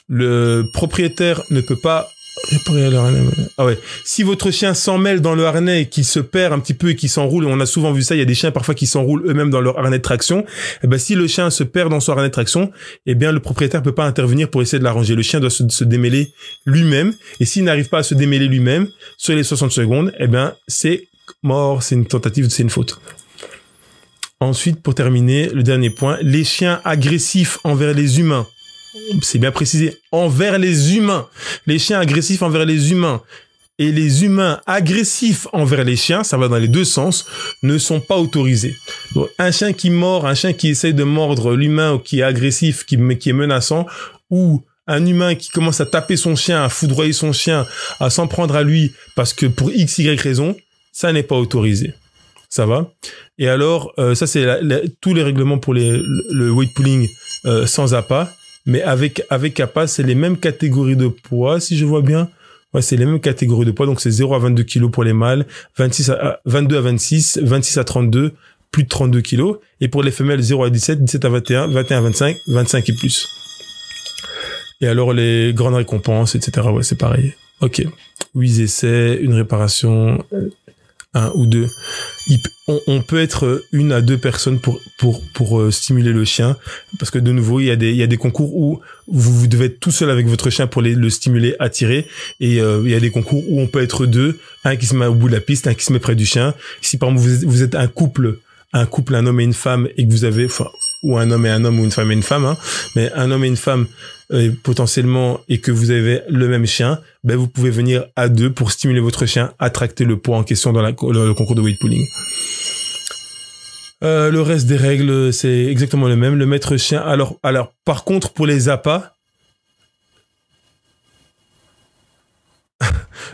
Le propriétaire ne peut pas réparer le harnais. Ah ouais. Si votre chien s'en mêle dans le harnais et qu'il se perd un petit peu et qu'il s'enroule, on a souvent vu ça, il y a des chiens parfois qui s'enroulent eux-mêmes dans leur harnais de traction, eh ben, si le chien se perd dans son harnais de traction, eh bien, le propriétaire peut pas intervenir pour essayer de l'arranger. Le chien doit se démêler lui-même. Et s'il n'arrive pas à se démêler lui-même, sur les 60 secondes, eh ben, c'est mort, c'est une tentative, c'est une faute. Ensuite, pour terminer, le dernier point, les chiens agressifs envers les humains. C'est bien précisé, envers les humains. Les chiens agressifs envers les humains et les humains agressifs envers les chiens, ça va dans les deux sens, ne sont pas autorisés. Donc, un chien qui mord, un chien qui essaye de mordre l'humain ou qui est agressif, qui est menaçant, ou un humain qui commence à taper son chien, à foudroyer son chien, à s'en prendre à lui parce que pour X, Y raison, ça n'est pas autorisé. Ça va. Et alors, ça c'est tous les règlements pour le weight pulling sans appât, mais avec appât, c'est les mêmes catégories de poids, si je vois bien. Ouais, c'est les mêmes catégories de poids, donc c'est 0 à 22 kg pour les mâles, 22 à 26, 26 à 32, plus de 32 kg, et pour les femelles 0 à 17, 17 à 21, 21 à 25, 25 et plus. Et alors les grandes récompenses, etc. Ouais, c'est pareil. Ok. 8 essais, une réparation. 1 ou 2. On peut être 1 à 2 personnes pour stimuler le chien, parce que de nouveau il y a des concours où vous devez être tout seul avec votre chien pour le stimuler, attirer, et il y a des concours où on peut être 2, un qui se met au bout de la piste, un qui se met près du chien. Si par exemple vous êtes un couple, un homme et une femme, et que vous avez, enfin, ou un homme et un homme, ou une femme et une femme, hein, mais un homme et une femme potentiellement, et que vous avez le même chien, ben vous pouvez venir à 2 pour stimuler votre chien à tracter le poids en question dans le concours de weight pulling. Le reste des règles, c'est exactement le même. Le maître chien. Alors, par contre, pour les appâts,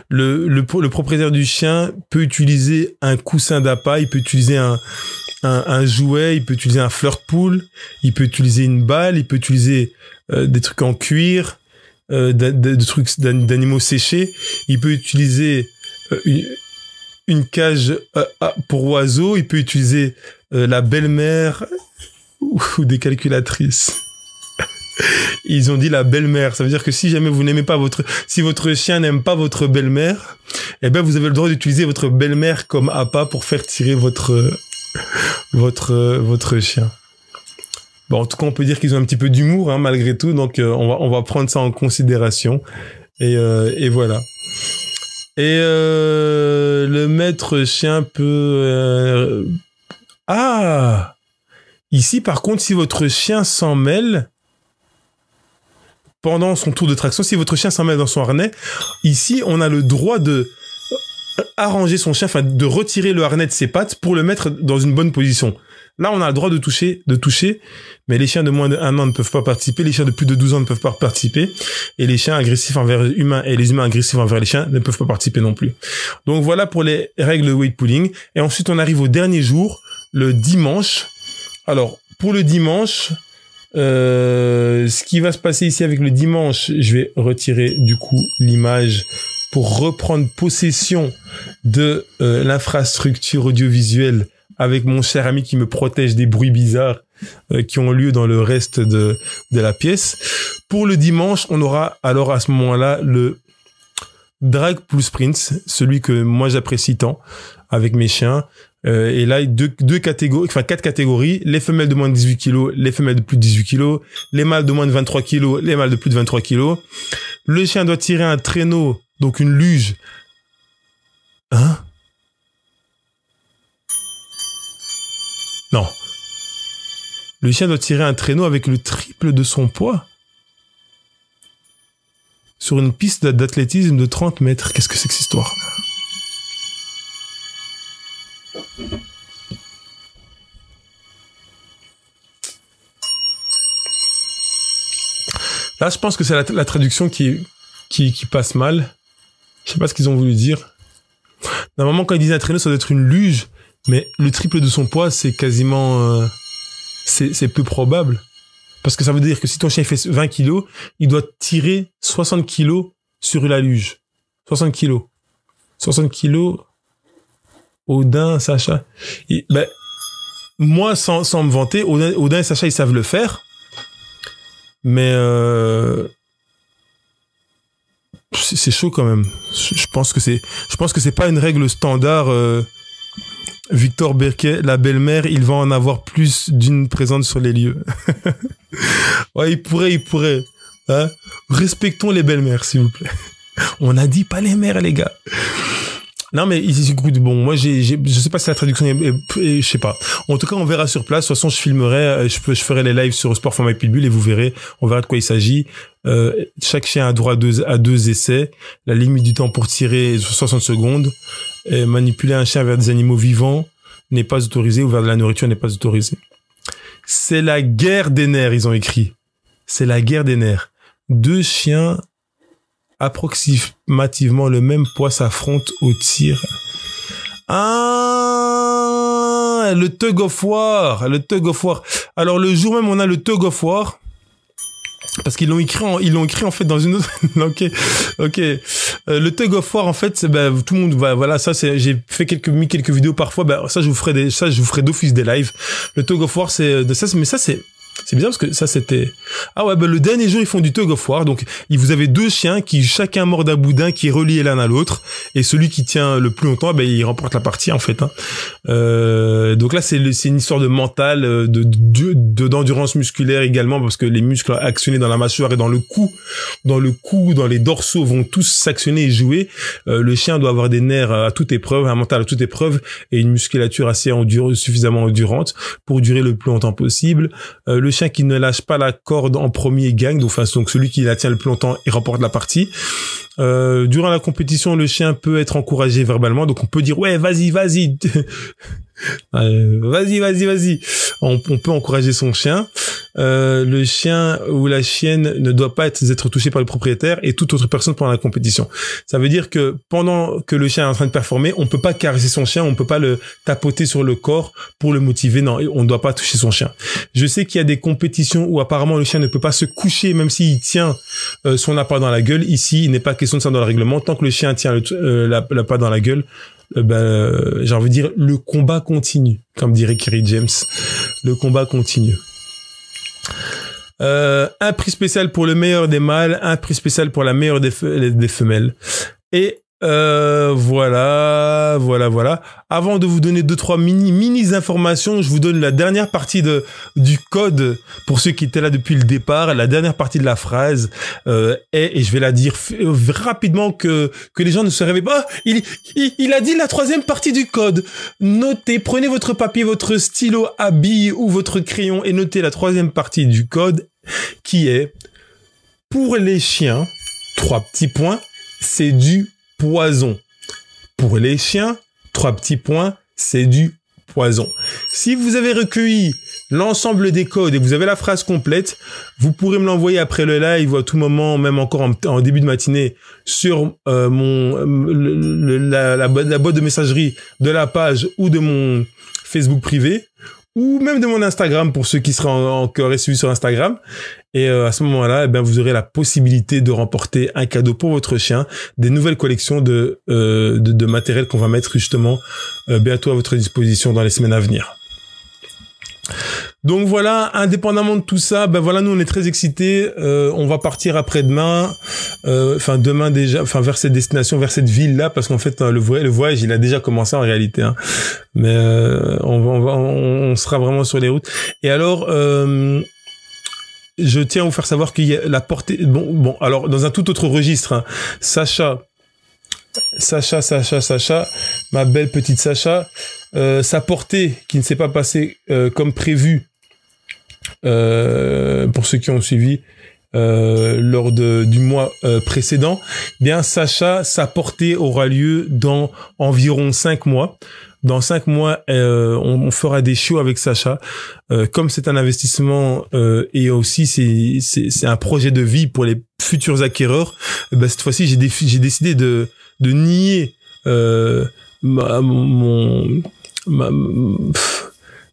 le propriétaire du chien peut utiliser un coussin d'appât, il peut utiliser un jouet, il peut utiliser un flirt pool, il peut utiliser une balle, il peut utiliser des trucs en cuir, des trucs d'animaux séchés, il peut utiliser une cage pour oiseaux, il peut utiliser la belle-mère ou des calculatrices. Ils ont dit la belle-mère, ça veut dire que si jamais vous n'aimez pas si votre chien n'aime pas votre belle-mère, eh ben vous avez le droit d'utiliser votre belle-mère comme appât pour faire tirer votre chien. Bon, en tout cas, on peut dire qu'ils ont un petit peu d'humour, hein, malgré tout, donc on va prendre ça en considération, et voilà. Et le maître chien peut ici par contre, si votre chien s'en mêle pendant son tour de traction, si votre chien s'en mêle dans son harnais, ici on a le droit de arranger son chien, enfin de retirer le harnais de ses pattes pour le mettre dans une bonne position. Là, on a le droit de toucher, mais les chiens de moins de 1 an ne peuvent pas participer, les chiens de plus de 12 ans ne peuvent pas participer, et les chiens agressifs envers les humains et les humains agressifs envers les chiens ne peuvent pas participer non plus. Donc voilà pour les règles de weight pulling. Et ensuite, on arrive au dernier jour, le dimanche. Alors, pour le dimanche, Ce qui va se passer ici avec le dimanche, je vais retirer du coup l'image pour reprendre possession de l'infrastructure audiovisuelle avec mon cher ami qui me protège des bruits bizarres qui ont lieu dans le reste de la pièce. Pour le dimanche, on aura alors à ce moment-là le Drag plus Prince, celui que moi j'apprécie tant avec mes chiens. Et là, deux catégories, enfin 4 catégories, les femelles de moins de 18 kilos, les femelles de plus de 18 kilos, les mâles de moins de 23 kilos, les mâles de plus de 23 kilos. Le chien doit tirer un traîneau, donc une luge. Hein? Non. Le chien doit tirer un traîneau avec le triple de son poids sur une piste d'athlétisme de 30 mètres. Qu'est-ce que c'est que cette histoire? Là, je pense que c'est la traduction qui passe mal. Je sais pas ce qu'ils ont voulu dire. Normalement, quand ils disent un traîneau, ça doit être une luge, mais le triple de son poids, c'est quasiment... c'est peu probable. Parce que ça veut dire que si ton chien fait 20 kilos, il doit tirer 60 kilos sur la luge. 60 kilos. 60 kilos... Odin, Sacha. Ben, moi, sans me vanter, Odin et Sacha, ils savent le faire. Mais c'est chaud quand même. Je pense que c'est pas une règle standard. Victor Berquet, la belle-mère, il va en avoir plus d'une présente sur les lieux. Ouais, il pourrait. Hein? Respectons les belles-mères, s'il vous plaît. On a dit pas les mères, les gars. Non, mais écoute, bon, moi, je sais pas si la traduction je sais pas. En tout cas, on verra sur place. De toute façon, je filmerai, je ferai les lives sur Sport Format Pitbull et vous verrez, on verra de quoi il s'agit. Chaque chien a droit à deux essais. La limite du temps pour tirer est 60 secondes. Et manipuler un chien vers des animaux vivants n'est pas autorisé ou vers de la nourriture n'est pas autorisé. C'est la guerre des nerfs, ils ont écrit. C'est la guerre des nerfs. 2 chiens approximativement le même poids s'affrontent au tir. Ah, le tug of war. Alors le jour même on a le tug of war parce qu'ils l'ont écrit en fait dans une autre. ok. Le tug of war en fait, c'est tout le monde voilà, ça c'est, j'ai fait mis quelques vidéos parfois, ça je vous ferai d'office des lives. Le tug of war c'est de ça, mais ça c'est bizarre parce que ça c'était... Ah ouais, le dernier jour ils font du tug of war, donc vous avez 2 chiens qui chacun mordent un boudin qui est relié l'un à l'autre, et celui qui tient le plus longtemps, il remporte la partie en fait. Hein. Donc là c'est une histoire de mental, d'endurance musculaire également, parce que les muscles actionnés dans la mâchoire et dans le cou, dans les dorsaux vont tous s'actionner et jouer. Le chien doit avoir des nerfs à toute épreuve, un mental à toute épreuve, et une musculature assez suffisamment endurante pour durer le plus longtemps possible. Le chien qui ne lâche pas la corde en premier gagne, donc celui qui la tient le plus longtemps et remporte la partie. Durant la compétition, le chien peut être encouragé verbalement, donc on peut dire ouais, vas-y. Vas-y. On peut encourager son chien. Le chien ou la chienne ne doit pas être touché par le propriétaire et toute autre personne pendant la compétition. Ça veut dire que pendant que le chien est en train de performer, on peut pas caresser son chien, on peut pas le tapoter sur le corps pour le motiver. Non, on ne doit pas toucher son chien. Je sais qu'il y a des compétitions où apparemment le chien ne peut pas se coucher même s'il tient son appât dans la gueule. Ici, il n'est pas question de ça dans le règlement. Tant que le chien tient l'appât dans la gueule, j'ai envie de dire le combat continue, comme dirait Kerry James. Le combat continue. Un prix spécial pour le meilleur des mâles, un prix spécial pour la meilleure des femelles. Et voilà. Avant de vous donner 2-3 mini informations, je vous donne la dernière partie du code pour ceux qui étaient là depuis le départ. La dernière partie de la phrase et je vais la dire rapidement que les gens ne se réveillent pas. Il a dit la 3e partie du code. Notez, prenez votre papier, votre stylo à billes ou votre crayon et notez la 3e partie du code qui est pour les chiens, 3 petits points, c'est du poison. Pour les chiens, 3 petits points, c'est du poison. Si vous avez recueilli l'ensemble des codes et vous avez la phrase complète, vous pourrez me l'envoyer après le live ou à tout moment, même encore en début de matinée, sur la boîte de messagerie de la page ou de mon Facebook privé, ou même de mon Instagram pour ceux qui seraient encore suivis sur Instagram. Et à ce moment-là, eh ben, vous aurez la possibilité de remporter un cadeau pour votre chien, des nouvelles collections de matériel qu'on va mettre justement bientôt à votre disposition dans les semaines à venir. Donc voilà, indépendamment de tout ça, ben voilà, nous on est très excités. On va partir après-demain, demain déjà, vers cette destination, vers cette ville-là, parce qu'en fait le voyage il a déjà commencé en réalité. Hein. Mais on sera vraiment sur les routes. Et alors, je tiens à vous faire savoir qu'il y a la portée. Bon, alors dans un tout autre registre, hein, Sacha, ma belle petite Sacha, sa portée qui ne s'est pas passée comme prévu. Pour ceux qui ont suivi lors du mois précédent, bien Sacha, sa portée aura lieu dans environ 5 mois. Dans 5 mois, on fera des shows avec Sacha. Comme c'est un investissement et aussi c'est un projet de vie pour les futurs acquéreurs, ben, cette fois-ci j'ai décidé de nier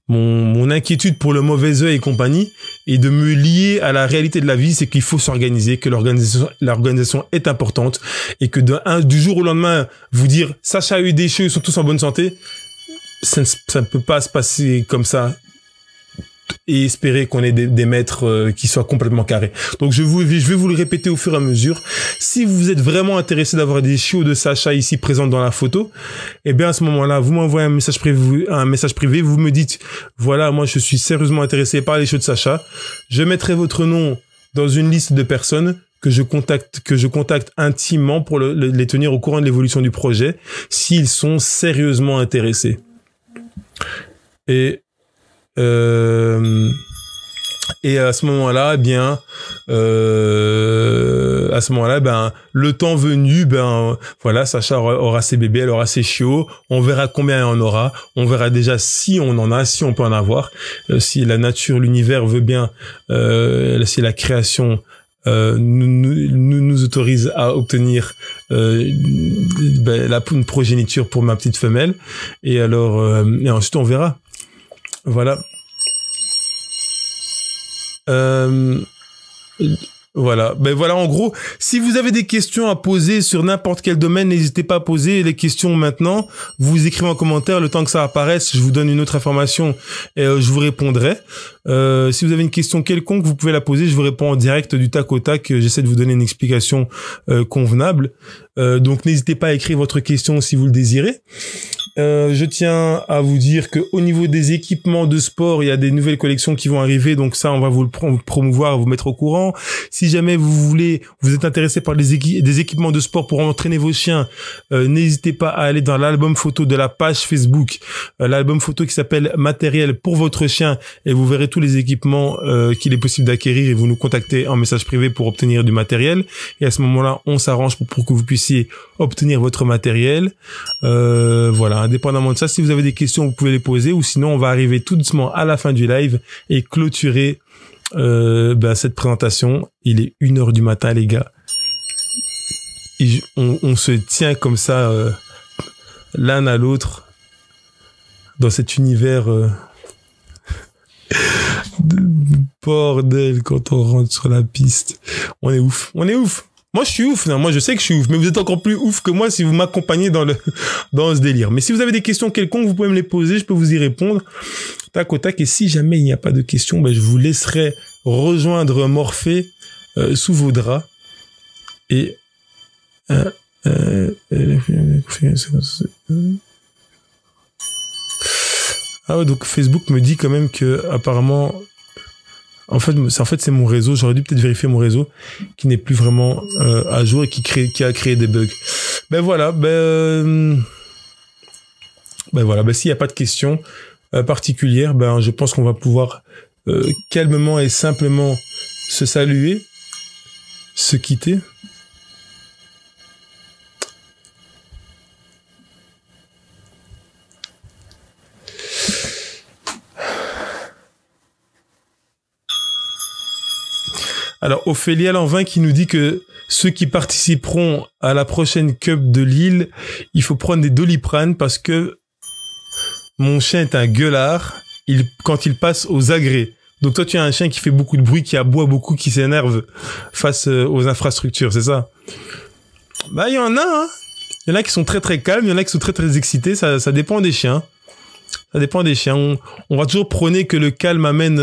mon inquiétude pour le mauvais œil et compagnie, et de me lier à la réalité de la vie, c'est qu'il faut s'organiser, que l'organisation est importante, et que du jour au lendemain, vous dire Sacha a eu des choses, ils sont tous en bonne santé, ça ne peut pas se passer comme ça, et espérer qu'on ait des maîtres qui soient complètement carrés. Donc je vais vous le répéter au fur et à mesure. Si vous êtes vraiment intéressé d'avoir des chiots de Sacha ici présents dans la photo, eh bien à ce moment-là, vous m'envoyez un message privé, vous me dites voilà, moi je suis sérieusement intéressé par les chiots de Sacha. Je mettrai votre nom dans une liste de personnes que je contacte intimement pour les tenir au courant de l'évolution du projet s'ils sont sérieusement intéressés. Et à ce moment-là, le temps venu, voilà, Sacha aura ses bébés, elle aura ses chiots. On verra combien il y en aura. On verra déjà si on en a, si on peut en avoir, si la nature, l'univers veut bien, si la création nous autorise à obtenir une progéniture pour ma petite femelle. Et alors, et ensuite on verra. Voilà. Voilà. Ben voilà, en gros, si vous avez des questions à poser sur n'importe quel domaine, n'hésitez pas à poser les questions maintenant. Vous écrivez en commentaire, le temps que ça apparaisse, je vous donne une autre information et je vous répondrai. Si vous avez une question quelconque, vous pouvez la poser, je vous réponds en direct du tac au tac. J'essaie de vous donner une explication convenable. Donc n'hésitez pas à écrire votre question si vous le désirez. Je tiens à vous dire que au niveau des équipements de sport, il y a des nouvelles collections qui vont arriver, donc ça on va vous le promouvoir, vous mettre au courant. Si jamais vous êtes intéressé par des équipements de sport pour entraîner vos chiens, n'hésitez pas à aller dans l'album photo de la page Facebook, l'album photo qui s'appelle Matériel pour votre chien, et vous verrez tous les équipements qu'il est possible d'acquérir, et vous nous contactez en message privé pour obtenir du matériel, et à ce moment-là on s'arrange pour que vous puissiez obtenir votre matériel. Voilà. Indépendamment de ça, si vous avez des questions, vous pouvez les poser, ou sinon on va arriver tout doucement à la fin du live et clôturer cette présentation. Il est 1h du matin, les gars. Et on se tient comme ça l'un à l'autre dans cet univers de bordel quand on rentre sur la piste. On est ouf. Moi, je suis ouf. Non, moi, je sais que je suis ouf, mais vous êtes encore plus ouf que moi si vous m'accompagnez dans ce délire. Mais si vous avez des questions quelconques, vous pouvez me les poser, je peux vous y répondre. Tac au tac. Et si jamais il n'y a pas de questions, je vous laisserai rejoindre Morphée sous vos draps. Et ah ouais, donc Facebook me dit quand même que apparemment. En fait, c'est mon réseau. J'aurais dû peut-être vérifier mon réseau qui n'est plus vraiment à jour et qui a créé des bugs. Voilà. S'il n'y a pas de questions particulières, je pense qu'on va pouvoir calmement et simplement se saluer, se quitter. Alors, Ophélia Lanvin qui nous dit que ceux qui participeront à la prochaine Cup de Lille, il faut prendre des Doliprane parce que mon chien est un gueulard quand il passe aux agrès. Donc toi, tu as un chien qui fait beaucoup de bruit, qui aboie beaucoup, qui s'énerve face aux infrastructures, c'est ça? Bah, il y en a, hein. Il y en a qui sont très très calmes, il y en a qui sont très très excités, ça dépend des chiens. Ça dépend des chiens. On va toujours prôner que le calme amène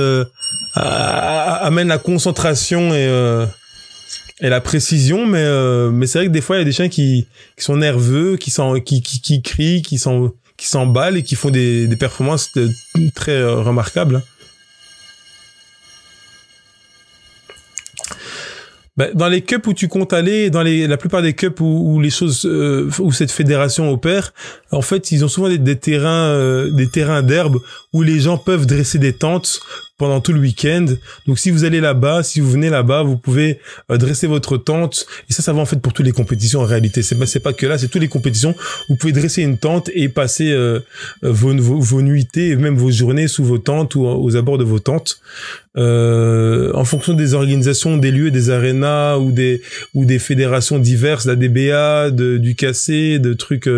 la concentration et la précision, mais c'est vrai que des fois il y a des chiens qui sont nerveux, qui crient, qui s'emballent et qui font des performances très remarquables. Dans les cups où tu comptes aller, la plupart des cups où les choses, où cette fédération opère, en fait, ils ont souvent des terrains d'herbe où les gens peuvent dresser des tentes pendant tout le week-end. Donc, si vous allez là-bas, si vous venez là-bas, vous pouvez dresser votre tente. Et ça va en fait pour toutes les compétitions en réalité. C'est pas que là, c'est toutes les compétitions. Vous pouvez dresser une tente et passer vos nuitées et même vos journées sous vos tentes ou aux abords de vos tentes. En fonction des organisations, des lieux, des arénas ou des fédérations diverses, la DBA, du KC, de trucs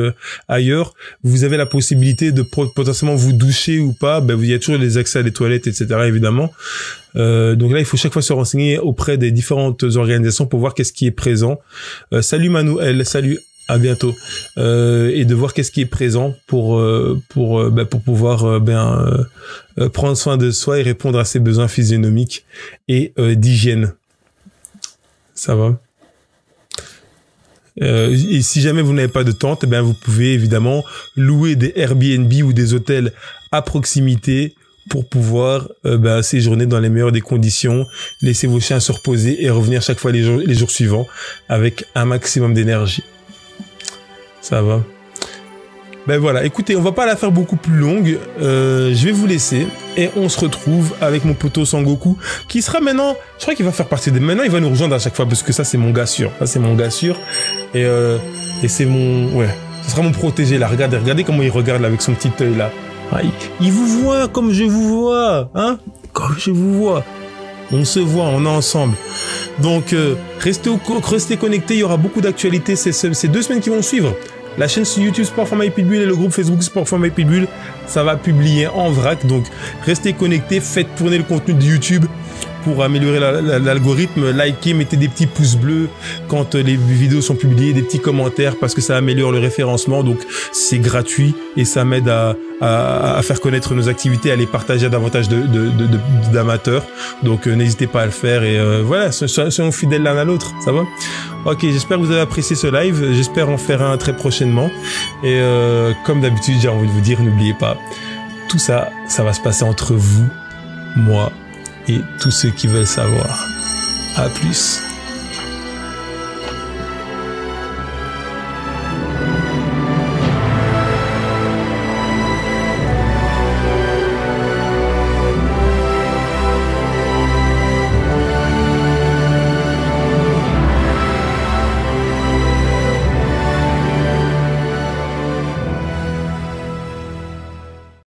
ailleurs, vous avez la possibilité de potentiellement vous doucher ou pas. Il y a toujours les accès à des toilettes, etc. évidemment. Donc là, il faut chaque fois se renseigner auprès des différentes organisations pour voir qu'est-ce qui est présent. Salut Manuel, salut. À bientôt. Et de voir qu'est-ce qui est présent pour pouvoir prendre soin de soi et répondre à ses besoins physionomiques et d'hygiène. Ça va. Et si jamais vous n'avez pas de tente, vous pouvez évidemment louer des Airbnb ou des hôtels à proximité pour pouvoir séjourner dans les meilleures des conditions, laisser vos chiens se reposer et revenir chaque fois les jours suivants avec un maximum d'énergie. Ça va. Voilà, écoutez, on va pas la faire beaucoup plus longue. Je vais vous laisser et on se retrouve avec mon poteau Sangoku qui sera maintenant, je crois qu'il va faire partie maintenant, il va nous rejoindre à chaque fois parce que ça c'est mon gars sûr. Ça c'est mon gars sûr et c'est mon ce sera mon protégé là. Regardez comment il regarde là, avec son petit œil là. Ah, il vous voit comme je vous vois, hein? Comme je vous vois. On se voit, on est ensemble. Donc, restez connectés, il y aura beaucoup d'actualités ces 2 semaines qui vont suivre. La chaîne sur YouTube Sport Format et Pitbull et le groupe Facebook Sport Format et Pitbull, ça va publier en vrac. Donc, restez connectés, faites tourner le contenu de YouTube pour améliorer l'algorithme. Likez, mettez des petits pouces bleus quand les vidéos sont publiées, des petits commentaires parce que ça améliore le référencement. Donc, c'est gratuit et ça m'aide à faire connaître nos activités, à les partager à davantage d'amateurs. Donc, n'hésitez pas à le faire et voilà, soyons fidèles l'un à l'autre. Ça va? Ok, j'espère que vous avez apprécié ce live. J'espère en faire un très prochainement. Et comme d'habitude, j'ai envie de vous dire, n'oubliez pas, tout ça, ça va se passer entre vous, moi et tous ceux qui veulent savoir. À plus.